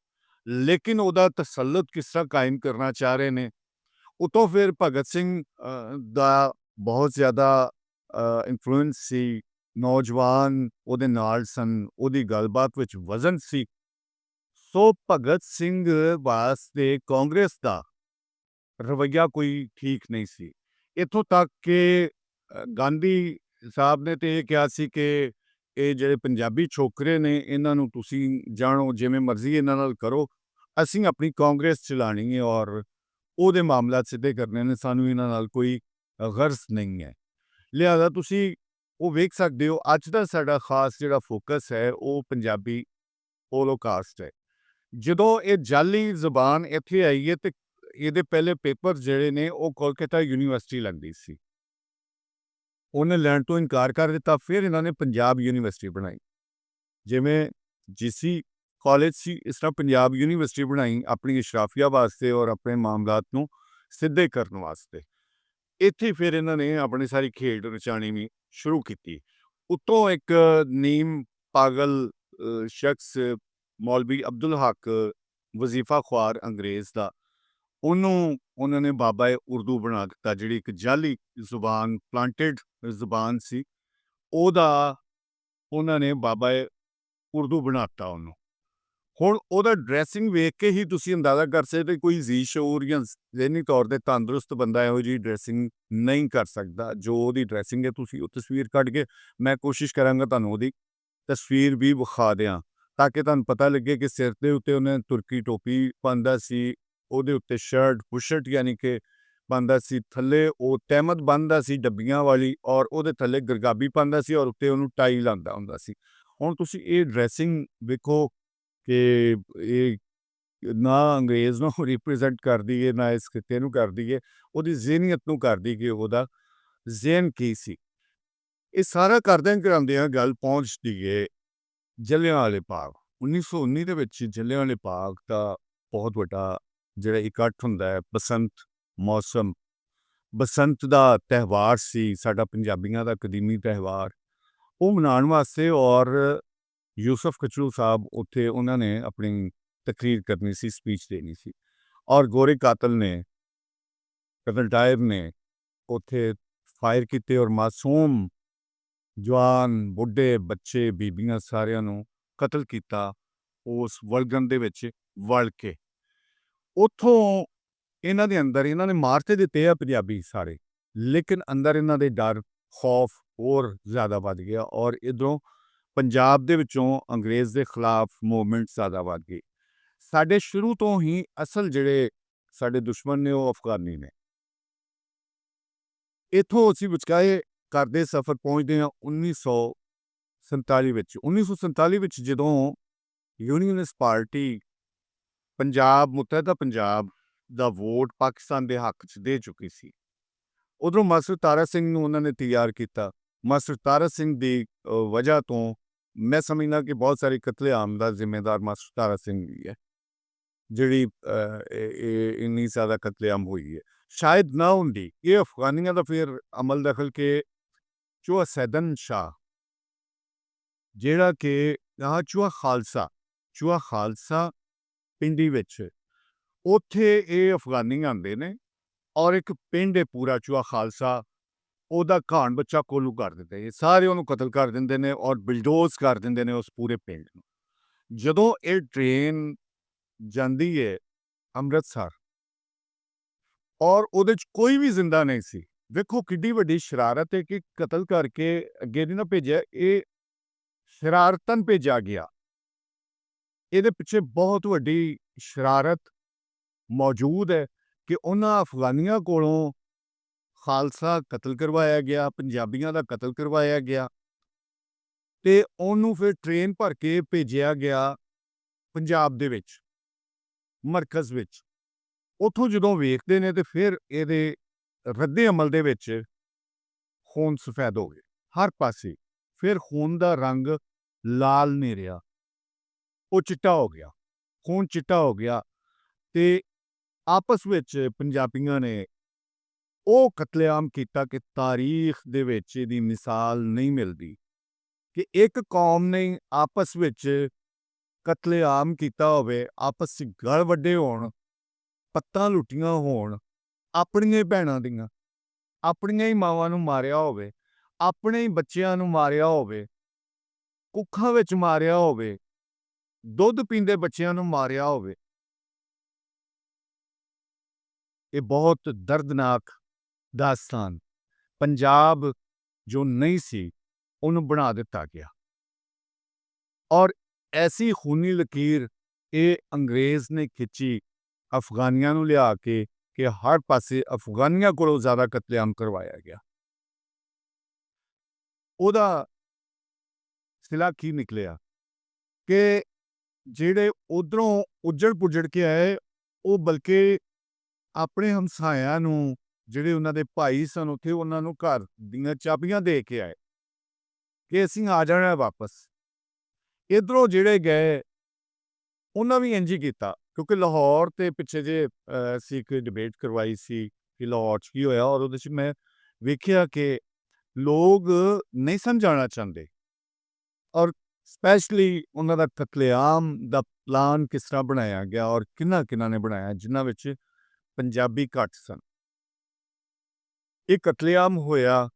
ਲੇਕਿਨ ਉਹਦਾ ਤਸੱਲੁਤ ਕਿਸ ਤਰ੍ਹਾਂ ਕਾਇਮ ਕਰਨਾ ਚਾਹ ਰਹੇ ਨੇ। ਉਤੋਂ ਫਿਰ ਭਗਤ ਸਿੰਘ ਦਾ ਬਹੁਤ ਜ਼ਿਆਦਾ ਇਨਫਲੂਐਂਸ ਸੀ, ਨੌਜਵਾਨ ਉਹਦੇ ਨਾਲ ਸਨ, ਉਹਦੀ ਗੱਲਬਾਤ ਵਿੱਚ ਵਜ਼ਨ ਸੀ। ਸੋ ਭਗਤ ਸਿੰਘ ਵਾਸਤੇ ਕਾਂਗਰਸ ਦਾ ਰਵੱਈਆ ਕੋਈ ਠੀਕ ਨਹੀਂ ਸੀ। ਇੱਥੋਂ ਤੱਕ ਕਿ ਗਾਂਧੀ ਸਾਹਿਬ ਨੇ ਤੇ ਇਹ ਕਿਹਾ ਸੀ ਕਿ ਇਹ ਜਿਹੜੇ ਪੰਜਾਬੀ ਛੋਕਰੇ ਨੇ, ਇਹਨਾਂ ਨੂੰ ਤੁਸੀਂ ਜਾਣੋ, ਜਿਵੇਂ ਮਰਜ਼ੀ ਇਹਨਾਂ ਨਾਲ ਕਰੋ, ਅਸੀਂ ਆਪਣੀ ਕਾਂਗਰਸ ਚਲਾਣੀ ਹੈ ਔਰ ਉਹਦੇ ਮਾਮਲਾਤ ਸਿੱਧੇ ਕਰਨੇ ਨੇ, ਸਾਨੂੰ ਇਹਨਾਂ ਨਾਲ ਕੋਈ ਗਰਜ਼ ਨਹੀਂ ਹੈ। ਲਿਹਾਜ਼ਾ ਤੁਸੀਂ ਉਹ ਵੇਖ ਸਕਦੇ ਹੋ, ਅੱਜ ਦਾ ਸਾਡਾ ਖਾਸ ਜਿਹੜਾ ਫੋਕਸ ਹੈ ਉਹ ਪੰਜਾਬੀ ਹੋਲੋਕਾਸਟ ਹੈ। ਜਦੋਂ ਇਹ ਜਾਲੀ ਜ਼ਬਾਨ ਇੱਥੇ ਆਈ ਹੈ ਤੇ ਇਹਦੇ ਪਹਿਲੇ ਪੇਪਰ ਜਿਹੜੇ ਨੇ ਉਹ ਕੋਲਕਾਤਾ ਯੂਨੀਵਰਸਿਟੀ ਲੱਗਦੀ ਸੀ, ਉਹਨੇ ਲੈਣ ਤੋਂ ਇਨਕਾਰ ਕਰ ਦਿੱਤਾ। ਫਿਰ ਇਹਨਾਂ ਨੇ ਪੰਜਾਬ ਯੂਨੀਵਰਸਿਟੀ ਬਣਾਈ, ਜਿਵੇਂ ਜੀਸੀ ਕਾਲਜ ਸੀ ਇਸ ਤਰ੍ਹਾਂ ਪੰਜਾਬ ਯੂਨੀਵਰਸਿਟੀ ਬਣਾਈ ਆਪਣੀ ਇਸ਼ਰਾਫੀਆ ਵਾਸਤੇ ਔਰ ਆਪਣੇ ਮਾਮਲਾਤ ਨੂੰ ਸਿੱਧੇ ਕਰਨ ਵਾਸਤੇ। ਇੱਥੇ ਫਿਰ ਇਹਨਾਂ ਨੇ ਆਪਣੀ ਸਾਰੀ ਖੇਡ ਰਚਾਣੀ ਵੀ ਸ਼ੁਰੂ ਕੀਤੀ। ਉੱਤੋਂ ਇੱਕ ਨੀਮ ਪਾਗਲ ਸ਼ਖਸ ਮੌਲਵੀ ਅਬਦੁਲ ਹਕ, ਵਜ਼ੀਫਾ ਖੁਆਰ ਅੰਗਰੇਜ਼ ਦਾ, ਉਹਨੂੰ ਉਹਨਾਂ ਨੇ ਬਾਬਾ ਉਰਦੂ ਬਣਾ ਦਿੱਤਾ, ਜਿਹੜੀ ਇੱਕ ਜਾਲੀ ਜ਼ੁਬਾਨ, ਪਲਾਂਟਡ ਜ਼ੁਬਾਨ ਸੀ, ਉਹਦਾ ਉਹਨਾਂ ਨੇ ਬਾਬਾ ਉਰਦੂ ਬਣਾਤਾ ਉਹਨੂੰ। ਹੁਣ ਉਹਦਾ ਡਰੈਸਿੰਗ ਵੇਖ ਕੇ ਹੀ ਤੁਸੀਂ ਅੰਦਾਜ਼ਾ ਕਰ ਸਕਦੇ ਕੋਈ ਜ਼ੀ ਸ਼ਊਰ ਜਾਂ ਜ਼ਹਿਨੀ ਤੌਰ 'ਤੇ ਤੰਦਰੁਸਤ ਬੰਦਾ ਇਹੋ ਜਿਹੀ ਡਰੈਸਿੰਗ ਨਹੀਂ ਕਰ ਸਕਦਾ ਜੋ ਉਹਦੀ ਡਰੈਸਿੰਗ ਹੈ। ਤੁਸੀਂ ਉਹ ਤਸਵੀਰ ਕੱਢ ਕੇ, ਮੈਂ ਕੋਸ਼ਿਸ਼ ਕਰਾਂਗਾ ਤੁਹਾਨੂੰ ਉਹਦੀ ਤਸਵੀਰ ਵੀ ਵਿਖਾ ਦਿਆਂ ਤਾਂ ਕਿ ਤੁਹਾਨੂੰ ਪਤਾ ਲੱਗੇ ਕਿ ਸਿਰ ਦੇ ਉੱਤੇ ਉਹਨੇ ਤੁਰਕੀ ਟੋਪੀ ਪਾਉਂਦਾ ਸੀ, ਉਹਦੇ ਉੱਤੇ ਸ਼ਰਟ ਬੁਸ਼ਰਟ ਯਾਨੀ ਕਿ ਪਾਉਂਦਾ ਸੀ, ਥੱਲੇ ਉਹ ਤਹਿਮਦ ਬੰਨ੍ਹਦਾ ਸੀ ਡੱਬੀਆਂ ਵਾਲੀ, ਔਰ ਉਹਦੇ ਥੱਲੇ ਗਰਗਾਬੀ ਪਾਉਂਦਾ ਸੀ ਔਰ ਉੱਤੇ ਉਹਨੂੰ ਟਾਈ ਲਾਉਂਦਾ ਹੁੰਦਾ ਸੀ। ਹੁਣ ਤੁਸੀਂ ਇਹ ਡਰੈਸਿੰਗ ਵੇਖੋ ਕਿ ਇਹ ਨਾ ਅੰਗਰੇਜ਼ ਨੂੰ ਰਿਪਰੈਜ਼ੈਂਟ ਕਰਦੀ ਹੈ, ਨਾ ਇਸ ਖਿੱਤੇ ਨੂੰ ਕਰਦੀ ਹੈ, ਉਹਦੀ ਜ਼ਿਹਨੀਅਤ ਨੂੰ ਕਰਦੀ ਕਿ ਉਹਦਾ ਜ਼ਿਹਨ ਕੀ ਸੀ। ਇਹ ਸਾਰਾ ਕਰਦਿਆਂ ਕਰਾਉਂਦਿਆਂ ਗੱਲ ਪਹੁੰਚਦੀ ਹੈ ਜਲਿਆਂਵਾਲੇ ਬਾਗ। 1919 ਦੇ ਵਿੱਚ ਜਲਿਆਂਵਾਲੇ ਬਾਗ ਦਾ ਬਹੁਤ ਵੱਡਾ ਜਿਹੜਾ ਇਕੱਠ ਹੁੰਦਾ ਹੈ, ਬਸੰਤ ਮੌਸਮ, ਬਸੰਤ ਦਾ ਤਿਉਹਾਰ ਸੀ ਸਾਡਾ ਪੰਜਾਬੀਆਂ ਦਾ ਕਦੀਮੀ ਤਿਉਹਾਰ, ਉਹ ਮਨਾਉਣ ਵਾਸਤੇ। ਔਰ ਯੂਸਫ ਕਚਰੂ ਸਾਹਿਬ ਉੱਥੇ ਉਹਨਾਂ ਨੇ ਆਪਣੀ ਤਕਰੀਰ ਕਰਨੀ ਸੀ, ਸਪੀਚ ਦੇਣੀ ਸੀ, ਔਰ ਗੋਰੇ ਕਾਤਲ ਨੇ, ਕਰਨਲ ਡਾਇਰ ਨੇ ਉੱਥੇ ਫਾਇਰ ਕੀਤੇ ਔਰ ਮਾਸੂਮ ਜਵਾਨ, ਬੁੱਢੇ, ਬੱਚੇ, ਬੀਬੀਆਂ ਸਾਰਿਆਂ ਨੂੰ ਕਤਲ ਕੀਤਾ ਉਸ ਵਲਗਨ ਦੇ ਵਿੱਚ ਵੜ ਕੇ। ਉੱਥੋਂ ਇਹਨਾਂ ਦੇ ਅੰਦਰ, ਇਹਨਾਂ ਨੇ ਮਾਰ ਤੇ ਦਿੱਤੇ ਆ ਪੰਜਾਬੀ ਸਾਰੇ, ਲੇਕਿਨ ਅੰਦਰ ਇਹਨਾਂ ਦੇ ਡਰ, ਖੌਫ ਹੋਰ ਜ਼ਿਆਦਾ ਵੱਧ ਗਿਆ ਔਰ ਇੱਧਰੋਂ ਪੰਜਾਬ ਦੇ ਵਿੱਚੋਂ ਅੰਗਰੇਜ਼ ਦੇ ਖਿਲਾਫ ਮੂਵਮੈਂਟ ਜ਼ਿਆਦਾ ਵੱਧ ਗਈ। ਸਾਡੇ ਸ਼ੁਰੂ ਤੋਂ ਹੀ ਅਸਲ ਜਿਹੜੇ ਸਾਡੇ ਦੁਸ਼ਮਣ ਨੇ ਉਹ ਅਫਗਾਨੀ ਨੇ। ਇੱਥੋਂ ਅਸੀਂ ਵਿਚਕਾਏ ਕਰਦੇ ਸਫ਼ਰ ਪਹੁੰਚਦੇ ਹਾਂ 1947 ਵਿੱਚ। 1947 ਵਿੱਚ ਜਦੋਂ ਯੂਨੀਅਨਿਸਟ ਪਾਰਟੀ ਪੰਜਾਬ, ਮੁਤਹਿਦਾ ਪੰਜਾਬ ਦਾ ਵੋਟ ਪਾਕਿਸਤਾਨ ਦੇ ਹੱਕ 'ਚ ਦੇ ਚੁੱਕੀ ਸੀ, ਉਧਰੋਂ ਮਾਸਟਰ ਤਾਰਾ ਸਿੰਘ ਨੂੰ ਉਹਨਾਂ ਨੇ ਤਿਆਰ ਕੀਤਾ। ਮਾਸਟਰ ਤਾਰਾ ਸਿੰਘ ਦੀ ਵਜ੍ਹਾ ਤੋਂ ਮੈਂ ਸਮਝਦਾ ਕਿ ਬਹੁਤ ਸਾਰੇ ਕਤਲੇਆਮ ਦਾ ਜ਼ਿੰਮੇਦਾਰ ਮਾਸਟਰ ਤਾਰਾ ਸਿੰਘ ਵੀ ਹੈ, ਜਿਹੜੀ ਇੰਨੀ ਜ਼ਿਆਦਾ ਕਤਲੇਆਮ ਹੋਈ ਹੈ। ਸ਼ਾਇਦ ਨਾ ਹੁੰਦੀ ਇਹ ਅਫਗਾਨੀਆਂ ਦਾ ਫਿਰ ਅਮਲ ਦਖਲ ਕੇ ਜੋ ਸੈਦਨ ਸ਼ਾਹ ਜਿਹੜਾ ਕਿ ਚੂਹਾ ਖਾਲਸਾ ਪਿੰਡੀ ਵਿੱਚ ਉੱਥੇ ਇਹ ਅਫਗਾਨੀ ਆਉਂਦੇ ਨੇ ਔਰ ਇੱਕ ਪਿੰਡ ਹੈ ਪੂਰਾ ਚੂਹਾ ਖਾਲਸਾ, ਉਹਦਾ ਘਾਣ ਬੱਚਾ ਕੋਲੂ ਕਰ ਦਿੰਦੇ, ਇਹ ਸਾਰੇ ਉਹਨੂੰ ਕਤਲ ਕਰ ਦਿੰਦੇ ਨੇ ਔਰ ਬਿਲਡੋਜ਼ ਕਰ ਦਿੰਦੇ ਨੇ ਉਸ ਪੂਰੇ ਪਿੰਡ ਨੂੰ। ਜਦੋਂ ਇਹ ਟ੍ਰੇਨ ਜਾਂਦੀ ਹੈ ਅੰਮ੍ਰਿਤਸਰ ਔਰ ਉਹਦੇ 'ਚ ਕੋਈ ਵੀ ਜ਼ਿੰਦਾ ਨਹੀਂ ਸੀ। ਵੇਖੋ ਕਿੱਡੀ ਵੱਡੀ ਸ਼ਰਾਰਤ ਹੈ ਕਿ ਕਤਲ ਕਰਕੇ ਅੱਗੇ ਨਹੀਂ ਨਾ ਭੇਜਿਆ, ਇਹ ਸ਼ਰਾਰਤਨ ਭੇਜਿਆ ਗਿਆ। ਇਹਦੇ ਪਿੱਛੇ ਬਹੁਤ ਵੱਡੀ ਸ਼ਰਾਰਤ ਮੌਜੂਦ ਹੈ ਕਿ ਉਹਨਾਂ ਅਫਗਾਨੀਆਂ ਕੋਲੋਂ ਖਾਲਸਾ ਕਤਲ ਕਰਵਾਇਆ ਗਿਆ, ਪੰਜਾਬੀਆਂ ਦਾ ਕਤਲ ਕਰਵਾਇਆ ਗਿਆ ਤੇ ਉਹਨੂੰ ਫਿਰ ਟ੍ਰੇਨ ਭਰ ਕੇ ਭੇਜਿਆ ਗਿਆ ਪੰਜਾਬ ਦੇ ਵਿੱਚ, ਮਰਕਜ਼ ਵਿੱਚ। ਉੱਥੋਂ ਜਦੋਂ ਵੇਖਦੇ ਨੇ ਤੇ ਫਿਰ ਇਹਦੇ ਰੱਦੇ ਅਮਲ ਦੇ ਵਿੱਚ ਖੂਨ ਸਫੈਦ ਹੋ ਗਏ ਹਰ ਪਾਸੇ। ਫਿਰ ਖੂਨ ਦਾ ਰੰਗ ਲਾਲ ਨਹੀਂ ਰਿਹਾ, ਉਹ ਚਿੱਟਾ ਹੋ ਗਿਆ, ਖੂਨ ਚਿੱਟਾ ਹੋ ਗਿਆ ਤੇ ਆਪਸ ਵਿੱਚ ਪੰਜਾਬੀਆਂ ਨੇ ਉਹ ਕਤਲੇਆਮ ਕੀਤਾ ਕਿ ਤਾਰੀਖ ਦੇ ਵਿੱਚ ਇਹਦੀ ਮਿਸਾਲ ਨਹੀਂ ਮਿਲਦੀ ਕਿ ਇੱਕ ਕੌਮ ਨੇ ਆਪਸ ਵਿੱਚ ਕਤਲੇਆਮ ਕੀਤਾ ਹੋਵੇ, ਆਪਸ 'ਚ ਗਲ ਵੱਡੇ ਹੋਣ, ਪੱਤਾਂ ਲੁੱਟੀਆਂ ਹੋਣ, ਆਪਣੀਆਂ ਹੀ ਭੈਣਾਂ ਦੀਆਂ, ਆਪਣੀਆਂ ਹੀ ਮਾਵਾਂ ਨੂੰ ਮਾਰਿਆ ਹੋਵੇ, ਆਪਣੇ ਹੀ ਬੱਚਿਆਂ ਨੂੰ ਮਾਰਿਆ ਹੋਵੇ, ਕੁੱਖਾਂ ਵਿੱਚ ਮਾਰਿਆ ਹੋਵੇ, ਦੁੱਧ ਪੀਂਦੇ ਬੱਚਿਆਂ ਨੂੰ ਮਾਰਿਆ ਹੋਵੇ। ਇਹ ਬਹੁਤ ਦਰਦਨਾਕ ਦਾਸਤਾਨ। ਪੰਜਾਬ ਜੋ ਨਹੀਂ ਸੀ ਉਹਨੂੰ ਬਣਾ ਦਿੱਤਾ ਗਿਆ ਔਰ ਐਸੀ ਖੂਨੀ ਲਕੀਰ ਇਹ ਅੰਗਰੇਜ਼ ਨੇ ਖਿੱਚੀ ਅਫਗਾਨੀਆਂ ਨੂੰ ਲਿਆ ਕੇ ਕਿ ਹਰ ਪਾਸੇ ਅਫਗਾਨੀਆਂ ਕੋਲੋਂ ਜ਼ਿਆਦਾ ਕਤਲੇਆਮ ਕਰਵਾਇਆ ਗਿਆ। ਉਹਦਾ ਸਿਲਾ ਕੀ ਨਿਕਲਿਆ ਕਿ ਜਿਹੜੇ ਉਧਰੋਂ ਉੱਜੜ ਪੁੱਜੜ ਕੇ ਆਏ ਉਹ ਬਲਕਿ ਆਪਣੇ ਹਮਸਾਇਆਂ ਨੂੰ, ਜਿਹੜੇ ਉਹਨਾਂ ਦੇ ਭਾਈ ਸਨ ਉੱਥੇ, ਉਹਨਾਂ ਨੂੰ ਘਰ ਦੀਆਂ ਚਾਬੀਆਂ ਦੇ ਕੇ ਆਏ ਕਿ ਅਸੀਂ ਆ ਜਾਣਾ ਵਾਪਸ। ਇੱਧਰੋਂ ਜਿਹੜੇ ਗਏ ਉਹਨਾਂ ਵੀ ਇੰਝ ਹੀ ਕੀਤਾ, ਕਿਉਂਕਿ ਲਾਹੌਰ ਤੇ ਪਿੱਛੇ ਜੇ ਅਸੀਂ ਇੱਕ ਡਿਬੇਟ ਕਰਵਾਈ ਸੀ ਕਿ ਲਾਹੌਰ 'ਚ ਕੀ ਹੋਇਆ ਔਰ ਉਹਦੇ 'ਚ ਮੈਂ ਵੇਖਿਆ ਕਿ ਲੋਕ ਨਹੀਂ ਸਨ ਜਾਣਾ ਚਾਹੁੰਦੇ ਔਰ ਸਪੈਸ਼ਲੀ ਉਹਨਾਂ ਦਾ ਕਤਲੇਆਮ ਦਾ ਪਲਾਨ ਕਿਸ ਤਰ੍ਹਾਂ ਬਣਾਇਆ ਗਿਆ ਔਰ ਕਿਹਨਾਂ ਨੇ ਬਣਾਇਆ, ਜਿਨ੍ਹਾਂ ਵਿੱਚ ਪੰਜਾਬੀ ਘੱਟ ਸਨ। ਇਹ ਕਤਲੇਆਮ ਹੋਇਆ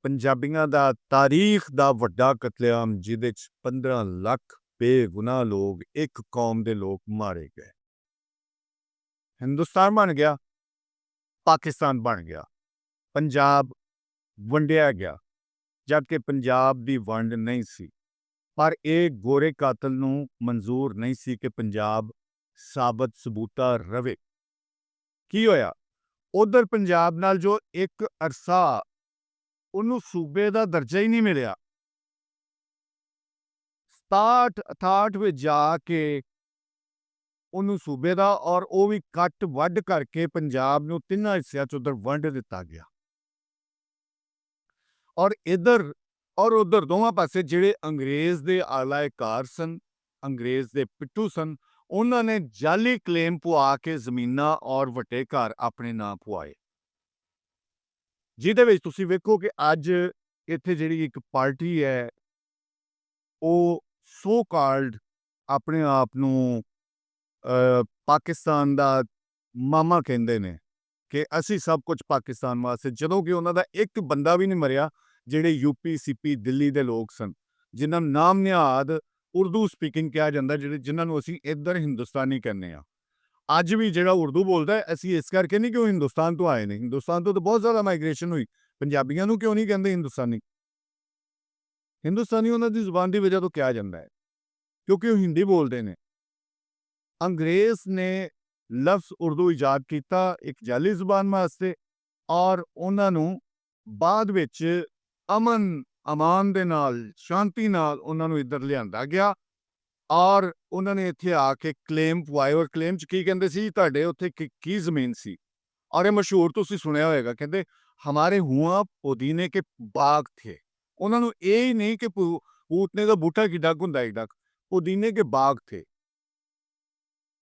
ਪੰਜਾਬੀਆਂ ਦਾ ਤਾਰੀਖ ਦਾ ਵੱਡਾ ਕਤਲੇਆਮ, ਜਿਹਦੇ 'ਚ 15 ਲੱਖ ਬੇਗੁਨਾਹ ਲੋਕ, ਇੱਕ ਕੌਮ ਦੇ ਲੋਕ ਮਾਰੇ ਗਏ। ਹਿੰਦੁਸਤਾਨ ਬਣ ਗਿਆ, ਪਾਕਿਸਤਾਨ ਬਣ ਗਿਆ, ਪੰਜਾਬ ਵੰਡਿਆ ਗਿਆ, ਜਦ ਕਿ ਪੰਜਾਬ ਦੀ ਵੰਡ ਨਹੀਂ ਸੀ। ਪਰ ਇਹ ਗੋਰੇ ਕਾਤਲ ਨੂੰ ਮਨਜ਼ੂਰ ਨਹੀਂ ਸੀ ਕਿ ਪੰਜਾਬ ਸਾਬਤ ਸਬੂਤਾ ਰਵੇ। ਕੀ ਹੋਇਆ? ਉਧਰ ਪੰਜਾਬ ਨਾਲ ਜੋ ਇੱਕ ਅਰਸਾ ਉਹਨੂੰ ਸੂਬੇ ਦਾ ਦਰਜਾ ਹੀ ਨਹੀਂ ਮਿਲਿਆ, 67-68 ਵਿੱਚ ਜਾ ਕੇ ਉਹਨੂੰ ਸੂਬੇ ਦਾ, ਔਰ ਉਹ ਵੀ ਕੱਟ ਵੱਢ ਕਰਕੇ ਪੰਜਾਬ ਨੂੰ 3 ਹਿੱਸਿਆਂ 'ਚ ਉਧਰ ਵੰਡ ਦਿੱਤਾ ਗਿਆ। ਔਰ ਇੱਧਰ ਔਰ ਉਧਰ ਦੋਵਾਂ ਪਾਸੇ ਜਿਹੜੇ ਅੰਗਰੇਜ਼ ਦੇ ਆਲਾਕਾਰ ਸਨ, ਅੰਗਰੇਜ਼ ਦੇ ਪਿੱਟੂ ਸਨ, ਉਹਨਾਂ ਨੇ ਜਾਲੀ ਕਲੇਮ ਪਵਾ ਕੇ ਜ਼ਮੀਨਾਂ ਔਰ ਵੱਡੇ ਘਰ ਆਪਣੇ ਨਾਂ ਪਵਾਏ, ਜਿਹਦੇ ਵਿੱਚ ਤੁਸੀਂ ਵੇਖੋ ਕਿ ਅੱਜ ਇੱਥੇ ਜਿਹੜੀ ਇੱਕ ਪਾਰਟੀ ਹੈ ਉਹ ਸੋ ਕਾਲਡ ਆਪਣੇ ਆਪ ਨੂੰ ਪਾਕਿਸਤਾਨ ਦਾ ਮਾਮਾ ਕਹਿੰਦੇ ਨੇ ਕਿ ਅਸੀਂ ਸਭ ਕੁਝ ਪਾਕਿਸਤਾਨ ਵਾਸਤੇ, ਜਦੋਂ ਕਿ ਉਹਨਾਂ ਦਾ ਇੱਕ ਬੰਦਾ ਵੀ ਨਹੀਂ ਮਰਿਆ। ਜਿਹੜੇ ਯੂਪੀ ਸੀਪੀ ਦਿੱਲੀ ਦੇ ਲੋਕ ਸਨ, ਜਿਨ੍ਹਾਂ ਨੂੰ ਨਾਮ ਨਿਹਾਦ ਉਰਦੂ ਸਪੀਕਿੰਗ ਕਿਹਾ ਜਾਂਦਾ, ਜਿਨ੍ਹਾਂ ਨੂੰ ਅਸੀਂ ਇੱਧਰ ਹਿੰਦੁਸਤਾਨੀ ਕਹਿੰਦੇ ਹਾਂ। ਅੱਜ ਵੀ ਜਿਹੜਾ ਉਰਦੂ ਬੋਲਦਾ ਹੈ, ਅਸੀਂ ਇਸ ਕਰਕੇ ਨਹੀਂ ਕਿ ਉਹ ਹਿੰਦੁਸਤਾਨ ਤੋਂ ਆਏ ਨੇ, ਹਿੰਦੁਸਤਾਨ ਤੋਂ ਤਾਂ ਬਹੁਤ ਜ਼ਿਆਦਾ ਮਾਈਗ੍ਰੇਸ਼ਨ ਹੋਈ, ਪੰਜਾਬੀਆਂ ਨੂੰ ਕਿਉਂ ਨਹੀਂ ਕਹਿੰਦੇ ਹਿੰਦੁਸਤਾਨੀ? ਹਿੰਦੁਸਤਾਨੀ ਉਹਨਾਂ ਦੀ ਜ਼ੁਬਾਨ ਦੀ ਵਜ੍ਹਾ ਤੋਂ ਕਿਹਾ ਜਾਂਦਾ ਹੈ ਕਿਉਂਕਿ ਉਹ ਹਿੰਦੀ ਬੋਲਦੇ ਨੇ। ਅੰਗਰੇਜ਼ ਨੇ ਲਫ਼ਜ਼ ਉਰਦੂ ਇਜਾਦ ਕੀਤਾ ਇੱਕ ਜਾਲੀ ਜ਼ੁਬਾਨ ਵਾਸਤੇ ਔਰ ਉਹਨਾਂ ਨੂੰ ਬਾਅਦ ਵਿੱਚ ਅਮਾਨ ਦੇ ਨਾਲ, ਸ਼ਾਂਤੀ ਨਾਲ ਉਹਨਾਂ ਨੂੰ ਇੱਧਰ ਲਿਆਂਦਾ ਗਿਆ ਔਰ ਉਹਨਾਂ ਨੇ ਇੱਥੇ ਆ ਕੇ ਕਲੇਮ ਪਵਾਏ। ਔਰ ਕਲੇਮ 'ਚ ਕੀ ਕਹਿੰਦੇ ਸੀ? ਤੁਹਾਡੇ ਉੱਥੇ ਕੀ ਜ਼ਮੀਨ ਸੀ? ਔਰ ਇਹ ਮਸ਼ਹੂਰ ਤੁਸੀਂ ਸੁਣਿਆ ਹੋਏਗਾ, ਕਹਿੰਦੇ ਹਮਾਰੇ ਹੁਆ ਪੁਦੀਨੇ ਕੇ ਬਾਗ ਥੇ। ਉਹਨਾਂ ਨੂੰ ਇਹ ਹੀ ਨਹੀਂ ਕਿ ਪੂਤਨੇ ਦਾ ਬੂਟਾ ਕਿੱਡਾ ਹੁੰਦਾ, ਏਡਾ ਪੁਦੀਨੇ ਕੇ ਬਾਗ ਥੇ।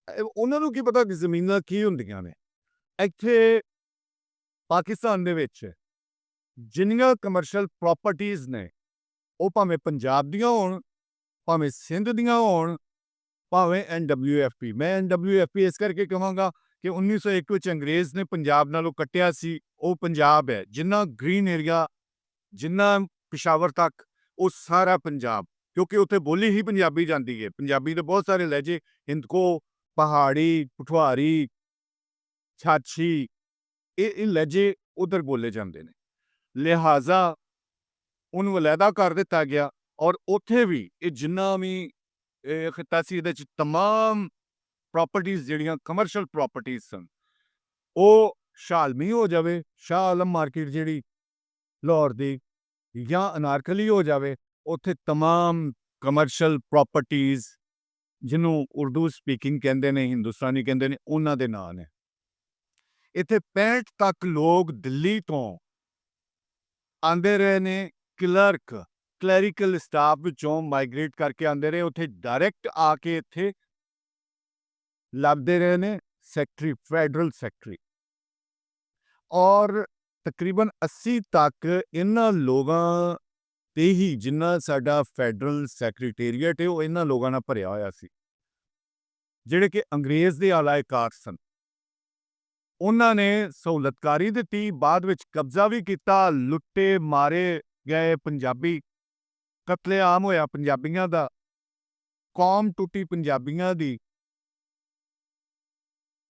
ਉਹਨਾਂ ਨੂੰ ਕੀ ਪਤਾ ਕਿ ਜ਼ਮੀਨਾਂ ਕੀ ਹੁੰਦੀਆਂ ਨੇ। ਇੱਥੇ ਪਾਕਿਸਤਾਨ ਦੇ ਵਿੱਚ ਜਿੰਨੀਆਂ ਕਮਰਸ਼ੀਅਲ ਪ੍ਰਾਪਰਟੀਜ਼ ਨੇ, ਉਹ ਭਾਵੇਂ ਪੰਜਾਬ ਦੀਆਂ ਹੋਣ ਭਾਵੇਂ ਸਿੰਧ ਦੀਆਂ ਹੋਣ, ਭਾਵੇਂ NWFP। ਮੈਂ NWFP ਇਸ ਕਰਕੇ ਕਹਾਂਗਾ ਕਿ 1901 ਵਿੱਚ ਅੰਗਰੇਜ਼ ਨੇ ਪੰਜਾਬ ਨਾਲੋਂ ਕੱਟਿਆ ਸੀ, ਉਹ ਪੰਜਾਬ ਹੈ। ਜਿੰਨਾ ਗ੍ਰੀਨ ਏਰੀਆ, ਜਿੰਨਾ ਪਿਸ਼ਾਵਰ ਤੱਕ, ਉਹ ਸਾਰਾ ਪੰਜਾਬ, ਕਿਉਂਕਿ ਉੱਥੇ ਬੋਲੀ ਹੀ ਪੰਜਾਬੀ ਜਾਂਦੀ ਹੈ। ਪੰਜਾਬੀ ਦੇ ਬਹੁਤ ਸਾਰੇ ਲਹਿਜੇ, ਹਿੰਦਕੋ, ਪਹਾੜੀ, ਪਠਵਾਰੀ, ਛਾਛੀ, ਇਹ ਲਹਿਜੇ ਉੱਧਰ ਬੋਲੇ ਜਾਂਦੇ ਨੇ। ਲਿਹਾਜ਼ਾ ਉਹਨੂੰ ਅਲੱਗਾ ਕਰ ਦਿੱਤਾ ਗਿਆ, ਔਰ ਉੱਥੇ ਵੀ ਇਹ ਜਿੰਨਾ ਵੀ ਖਿੱਤਾ ਸੀ, ਇਹਦੇ 'ਚ ਤਮਾਮ ਪ੍ਰੋਪਰਟੀਜ਼ ਜਿਹੜੀਆਂ ਕਮਰਸ਼ੀਅਲ ਪ੍ਰੋਪਰਟੀਜ਼ ਸਨ, ਉਹ ਸ਼ਾਹ ਆਲਮੀ ਹੋ ਜਾਵੇ, ਸ਼ਾਹ ਆਲਮ ਮਾਰਕੀਟ ਜਿਹੜੀ ਲਾਹੌਰ ਦੀ, ਜਾਂ ਅਨਾਰਕਲੀ ਹੋ ਜਾਵੇ, ਉੱਥੇ ਤਮਾਮ ਕਮਰਸ਼ੀਅਲ ਪ੍ਰੋਪਰਟੀਜ਼, ਜਿਹਨੂੰ ਉਰਦੂ ਸਪੀਕਿੰਗ ਕਹਿੰਦੇ ਨੇ, ਹਿੰਦੁਸਤਾਨੀ ਕਹਿੰਦੇ ਨੇ, ਉਹਨਾਂ ਦੇ ਨਾਂ ਨੇ। ਇੱਥੇ 65 ਤੱਕ ਲੋਕ ਦਿੱਲੀ ਤੋਂ ਆਉਂਦੇ ਰਹੇ ਨੇ, ਕਲੈਰੀਕਲ ਸਟਾਫ ਵਿੱਚੋਂ ਮਾਈਗ੍ਰੇਟ ਕਰਕੇ ਆਉਂਦੇ ਰਹੇ, ਉੱਥੇ ਡਾਇਰੈਕਟ ਆ ਕੇ ਇੱਥੇ ਲੱਭਦੇ ਰਹੇ ਨੇ ਸੈਕਟਰੀ, ਫੈਡਰਲ ਸੈਕਟਰੀ। ਔਰ ਤਕਰੀਬਨ 80 ਤੱਕ ਇਹਨਾਂ ਲੋਕਾਂ ਤੇ ਹੀ, ਜਿੰਨਾ ਸਾਡਾ ਫੈਡਰਲ ਸੈਕਟਰੀਏਟ ਹੈ, ਉਹ ਇਹਨਾਂ ਲੋਕਾਂ ਨਾਲ ਭਰਿਆ ਹੋਇਆ ਸੀ, ਜਿਹੜੇ ਕਿ ਅੰਗਰੇਜ਼ ਦੇ ਆਲਾਕਾਰ ਸਨ। ਉਹਨਾਂ ਨੇ ਸਹੂਲਤਕਾਰੀ ਦਿੱਤੀ, ਬਾਅਦ ਵਿੱਚ ਕਬਜ਼ਾ ਵੀ ਕੀਤਾ, ਲੁੱਟੇ ਮਾਰੇ ਗਏ ਪੰਜਾਬੀ, ਕਤਲੇਆਮ ਹੋਇਆ ਪੰਜਾਬੀਆਂ ਦਾ, ਕੌਮ ਟੁੱਟੀ ਪੰਜਾਬੀਆਂ ਦੀ।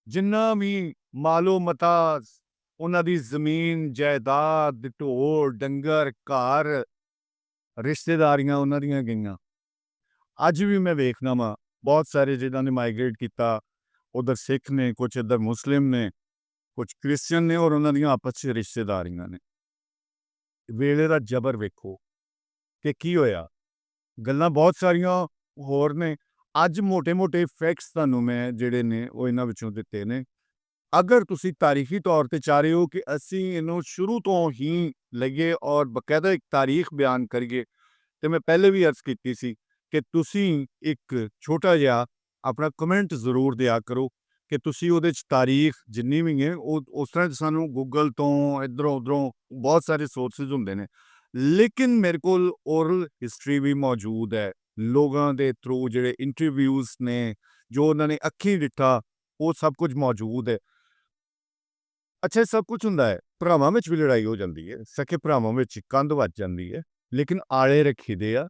ਜਿੰਨਾ ਵੀ ਮਾਲੋ ਮਤਾ, ਉਹਨਾਂ ਦੀ ਜ਼ਮੀਨ ਜਾਇਦਾਦ, ਢੋਰ ਡੰਗਰ, ਘਰ, ਰਿਸ਼ਤੇਦਾਰੀਆਂ ਉਹਨਾਂ ਦੀਆਂ ਗਈਆਂ। ਅੱਜ ਵੀ ਮੈਂ ਵੇਖਣਾ ਵਾ ਬਹੁਤ ਸਾਰੇ ਜਿਨ੍ਹਾਂ ਨੇ ਮਾਈਗ੍ਰੇਟ ਕੀਤਾ, ਉਧਰ ਸਿੱਖ ਨੇ, ਕੁਛ ਇੱਧਰ ਮੁਸਲਿਮ ਨੇ, ਕੁਛ ਕ੍ਰਿਸਚਨ ਨੇ, ਔਰ ਉਹਨਾਂ ਦੀਆਂ ਆਪਸ 'ਚ ਰਿਸ਼ਤੇਦਾਰੀਆਂ ਨੇ। ਵੇਲੇ ਦਾ ਜ਼ਬਰ ਵੇਖੋ ਕਿ ਕੀ ਹੋਇਆ। ਗੱਲਾਂ ਬਹੁਤ ਸਾਰੀਆਂ ਹੋਰ ਨੇ। ਅੱਜ ਮੋਟੇ-ਮੋਟੇ ਫੈਕਟਸ ਤੁਹਾਨੂੰ ਮੈਂ ਜਿਹੜੇ ਨੇ ਉਹ ਇਹਨਾਂ ਵਿੱਚੋਂ ਦਿੱਤੇ ਨੇ। ਅਗਰ ਤੁਸੀਂ ਤਾਰੀਖੀ ਤੌਰ ਤੇ ਚਾਹ ਰਹੇ ਹੋ ਕਿ ਅਸੀਂ ਇਹਨੂੰ ਸ਼ੁਰੂ ਤੋਂ ਹੀ ਲਈਏ ਔਰ ਬਕਾਇਦਾ ਇੱਕ ਤਾਰੀਖ ਬਿਆਨ ਕਰੀਏ, ਤੇ ਮੈਂ ਪਹਿਲੇ ਵੀ ਅਰਜ਼ ਕੀਤੀ ਸੀ ਕਿ ਤੁਸੀਂ ਇੱਕ ਛੋਟਾ ਜਿਹਾ ਆਪਣਾ ਕਮੈਂਟ ਜ਼ਰੂਰ ਦਿਆ ਕਰੋ ਕਿ ਤੁਸੀਂ ਉਹਦੇ 'ਚ ਤਾਰੀਖ ਜਿੰਨੀ ਵੀ ਹੈ, ਉਹ ਉਸ ਤਰ੍ਹਾਂ ਸਾਨੂੰ ਗੂਗਲ ਤੋਂ, ਇੱਧਰੋਂ ਉੱਧਰੋਂ ਬਹੁਤ ਸਾਰੇ ਸੋਰਸਿਸ ਹੁੰਦੇ ਨੇ, ਲੇਕਿਨ ਮੇਰੇ ਕੋਲ ਓਰਲ ਹਿਸਟਰੀ ਵੀ ਮੌਜੂਦ ਹੈ, ਲੋਕਾਂ ਦੇ ਥਰੂ ਜਿਹੜੇ ਇੰਟਰਵਿਊਜ਼ ਨੇ, ਜੋ ਉਹਨਾਂ ਨੇ ਅੱਖੀਂ ਡਿੱਠਾ, ਉਹ ਸਭ ਕੁਝ ਮੌਜੂਦ ਹੈ। ਅੱਛਾ, ਸਭ ਕੁਝ ਹੁੰਦਾ ਹੈ, ਭਰਾਵਾਂ ਵਿੱਚ ਵੀ ਲੜਾਈ ਹੋ ਜਾਂਦੀ ਹੈ, ਸਕੇ ਭਰਾਵਾਂ ਵਿੱਚ ਕੰਧ ਵੱਜ ਜਾਂਦੀ ਹੈ, ਲੇਕਿਨ ਆਲੇ ਰੱਖੀਦੇ ਆ,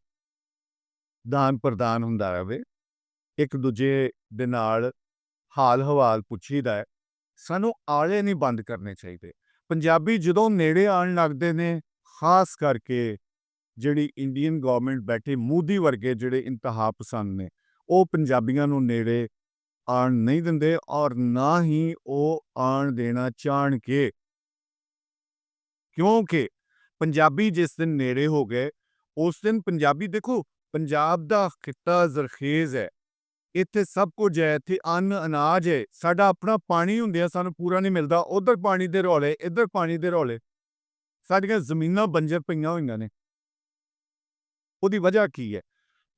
ਦਾਨ ਪ੍ਰਦਾਨ ਹੁੰਦਾ ਰਹੇ, ਇੱਕ ਦੂਜੇ ਦੇ ਨਾਲ ਹਾਲ ਹਵਾਲ ਪੁੱਛੀਦਾ ਹੈ। ਸਾਨੂੰ ਆਲੇ ਨਹੀਂ ਬੰਦ ਕਰਨੇ ਚਾਹੀਦੇ। ਪੰਜਾਬੀ ਜਦੋਂ ਨੇੜੇ ਆਉਣ ਲੱਗਦੇ ਨੇ, ਖਾਸ ਕਰਕੇ ਜਿਹੜੀ ਇੰਡੀਅਨ ਗਵਰਨਮੈਂਟ ਬੈਠੇ ਮੋਦੀ ਵਰਗੇ ਜਿਹੜੇ ਇੰਤਹਾ ਪਸੰਦ ਨੇ, ਉਹ ਪੰਜਾਬੀਆਂ ਨੂੰ ਨੇੜੇ ਆਉਣ ਨਹੀਂ ਦਿੰਦੇ, ਔਰ ਨਾ ਹੀ ਉਹ ਆਉਣ ਦੇਣਾ ਚਾਹਣਗੇ, ਕਿਉਂਕਿ ਪੰਜਾਬੀ ਜਿਸ ਦਿਨ ਨੇੜੇ ਹੋ ਗਏ, ਉਸ ਦਿਨ ਪੰਜਾਬੀ, ਦੇਖੋ ਪੰਜਾਬ ਦਾ ਖਿੱਤਾ ਜ਼ਰਖੇਜ਼ ਹੈ, ਇੱਥੇ ਸਭ ਕੁਝ ਹੈ, ਇੱਥੇ ਅੰਨ ਅਨਾਜ ਹੈ, ਸਾਡਾ ਆਪਣਾ ਪਾਣੀ ਹੁੰਦਿਆਂ ਸਾਨੂੰ ਪੂਰਾ ਨਹੀਂ ਮਿਲਦਾ, ਉੱਧਰ ਪਾਣੀ ਦੇ ਰੌਲੇ, ਇੱਧਰ ਪਾਣੀ ਦੇ ਰੌਲੇ, ਸਾਡੀਆਂ ਜ਼ਮੀਨਾਂ ਬੰਜਰ ਪਈਆਂ ਹੋਈਆਂ ਨੇ। ਉਹਦੀ ਵਜ੍ਹਾ ਕੀ ਹੈ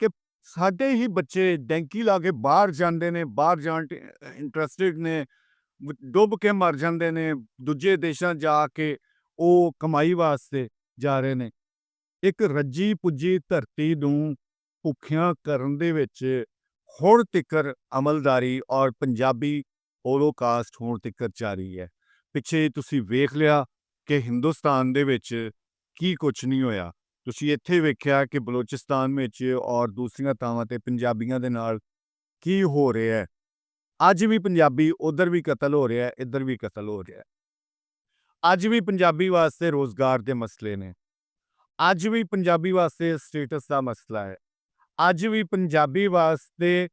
ਕਿ ਸਾਡੇ ਹੀ ਬੱਚੇ ਡੈਂਕੀ ਲਾ ਕੇ ਬਾਹਰ ਜਾਂਦੇ ਨੇ, ਬਾਹਰ ਜਾਣ ਇੰਟਰਸਟਿਡ ਨੇ, ਡੁੱਬ ਕੇ ਮਰ ਜਾਂਦੇ ਨੇ, ਦੂਜੇ ਦੇਸ਼ਾਂ ਜਾ ਕੇ ਉਹ ਕਮਾਈ ਵਾਸਤੇ ਜਾ ਰਹੇ ਨੇ। ਇੱਕ ਰੱਜੀ ਪੁੱਜੀ ਧਰਤੀ ਨੂੰ ਭੁੱਖਿਆਂ ਕਰਨ ਦੇ ਵਿੱਚ ਹੁਣ ਤਿੱਕਰ ਅਮਲਦਾਰੀ ਔਰ ਪੰਜਾਬੀ ਹੋਲੋਕਾਸਟ ਹੁਣ ਤਿੱਕਰ ਜਾਰੀ ਹੈ। ਪਿੱਛੇ ਤੁਸੀਂ ਵੇਖ ਲਿਆ ਕਿ ਹਿੰਦੁਸਤਾਨ ਦੇ ਵਿੱਚ ਕੀ ਕੁਛ ਨਹੀਂ ਹੋਇਆ। ਤੁਸੀਂ ਇੱਥੇ ਵੇਖਿਆ ਕਿ ਬਲੋਚਿਸਤਾਨ ਵਿੱਚ ਔਰ ਦੂਸਰੀਆਂ ਥਾਵਾਂ 'ਤੇ ਪੰਜਾਬੀਆਂ ਦੇ ਨਾਲ ਕੀ ਹੋ ਰਿਹਾ ਹੈ। ਅੱਜ ਵੀ ਪੰਜਾਬੀ ਉੱਧਰ ਵੀ ਕਤਲ ਹੋ ਰਿਹਾ, ਇੱਧਰ ਵੀ ਕਤਲ ਹੋ ਰਿਹਾ। ਅੱਜ ਵੀ ਪੰਜਾਬੀ ਵਾਸਤੇ ਰੋਜ਼ਗਾਰ ਦੇ ਮਸਲੇ ਨੇ, ਅੱਜ ਵੀ ਪੰਜਾਬੀ ਵਾਸਤੇ ਸਟੇਟਸ ਦਾ ਮਸਲਾ ਹੈ, ਅੱਜ ਵੀ ਪੰਜਾਬੀ ਵਾਸਤੇ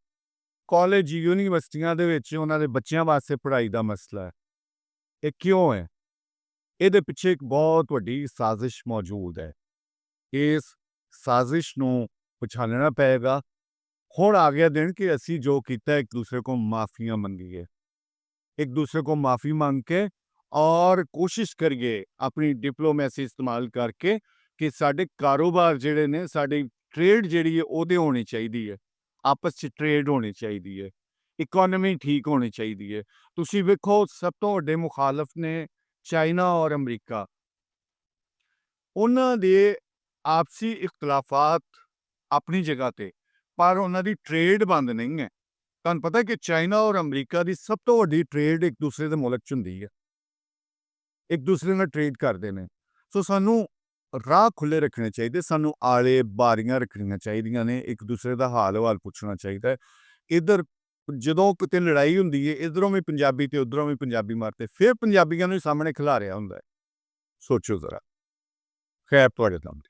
ਕਾਲਜ ਯੂਨੀਵਰਸਿਟੀਆਂ ਦੇ ਵਿੱਚ ਉਹਨਾਂ ਦੇ ਬੱਚਿਆਂ ਵਾਸਤੇ ਪੜ੍ਹਾਈ ਦਾ ਮਸਲਾ ਹੈ। ਇਹ ਕਿਉਂ ਹੈ? ਇਹਦੇ ਪਿੱਛੇ ਇੱਕ ਬਹੁਤ ਵੱਡੀ ਸਾਜ਼ਿਸ਼ ਮੌਜੂਦ ਹੈ। ਇਸ ਸਾਜ਼ਿਸ਼ ਨੂੰ ਪਛਾਣਨਾ ਪਏਗਾ। ਹੁਣ ਆ ਗਿਆ ਦਿਨ ਕਿ ਅਸੀਂ ਜੋ ਕੀਤਾ ਇੱਕ ਦੂਸਰੇ को ਮਾਫੀਆਂ ਮੰਗੀਏ, ਇੱਕ ਦੂਸਰੇ को ਮਾਫੀ ਮੰਗ ਕੇ ਔਰ ਕੋਸ਼ਿਸ਼ ਕਰੀਏ ਆਪਣੀ ਡਿਪਲੋਮੈਸੀ ਇਸਤੇਮਾਲ ਕਰਕੇ ਕਿ ਸਾਡੇ ਕਾਰੋਬਾਰ ਜਿਹੜੇ ਨੇ, ਸਾਡੀ ਟ੍ਰੇਡ ਜਿਹੜੀ ਹੈ ਉਹਦੇ ਹੋਣੀ ਚਾਹੀਦੀ ਹੈ, ਆਪਸ 'ਚ ਟ੍ਰੇਡ ਹੋਣੀ ਚਾਹੀਦੀ ਹੈ, ਇਕੋਨਮੀ ਠੀਕ ਹੋਣੀ ਚਾਹੀਦੀ ਹੈ। ਤੁਸੀਂ ਵੇਖੋ ਸਭ ਤੋਂ ਵੱਡੇ ਮੁਖਾਲਫ ਨੇ ਚਾਈਨਾ ਔਰ ਅਮਰੀਕਾ। ਉਹਨਾਂ ਦੇ ਆਪਸੀ ਇਖਤਲਾਫਾਤ ਆਪਣੀ ਜਗ੍ਹਾ ਤੇ, ਪਰ ਉਹਨਾਂ ਦੀ ਟ੍ਰੇਡ ਬੰਦ ਨਹੀਂ ਹੈ। ਤੁਹਾਨੂੰ ਪਤਾ ਕਿ ਚਾਈਨਾ ਔਰ ਅਮਰੀਕਾ ਦੀ ਸਭ ਤੋਂ ਵੱਡੀ ਟ੍ਰੇਡ ਇੱਕ ਦੂਸਰੇ ਦੇ ਮੁਲਕ 'ਚ ਹੁੰਦੀ ਹੈ। ਇੱਕ ਦੂਸਰੇ ਨਾਲ ਟ੍ਰੇਡ ਕਰਦੇ ਨੇ। ਸੋ ਸਾਨੂੰ ਰਾਹ ਖੁੱਲ੍ਹੇ ਰੱਖਣੇ ਚਾਹੀਦੇ, ਸਾਨੂੰ ਆਲੇ ਬਾਰੀਆਂ ਰੱਖਣੀਆਂ ਚਾਹੀਦੀਆਂ ਨੇ, ਇੱਕ ਦੂਸਰੇ ਦਾ ਹਾਲ ਹਵਾਲ ਪੁੱਛਣਾ ਚਾਹੀਦਾ ਹੈ। ਇੱਧਰ ਜਦੋਂ ਕਿਤੇ ਲੜਾਈ ਹੁੰਦੀ ਹੈ, ਇੱਧਰੋਂ ਵੀ ਪੰਜਾਬੀ ਤੇ ਉੱਧਰੋਂ ਵੀ ਪੰਜਾਬੀ ਮਾਰਦੇ, ਫਿਰ ਪੰਜਾਬੀਆਂ ਨੂੰ ਸਾਹਮਣੇ ਖਿਲਾਰਿਆ ਹੁੰਦਾ ਹੈ। ਸੋਚੋ ਜ਼ਰਾ। ਖੈਰ ਤੁਹਾਡੇ ਨਾਮ।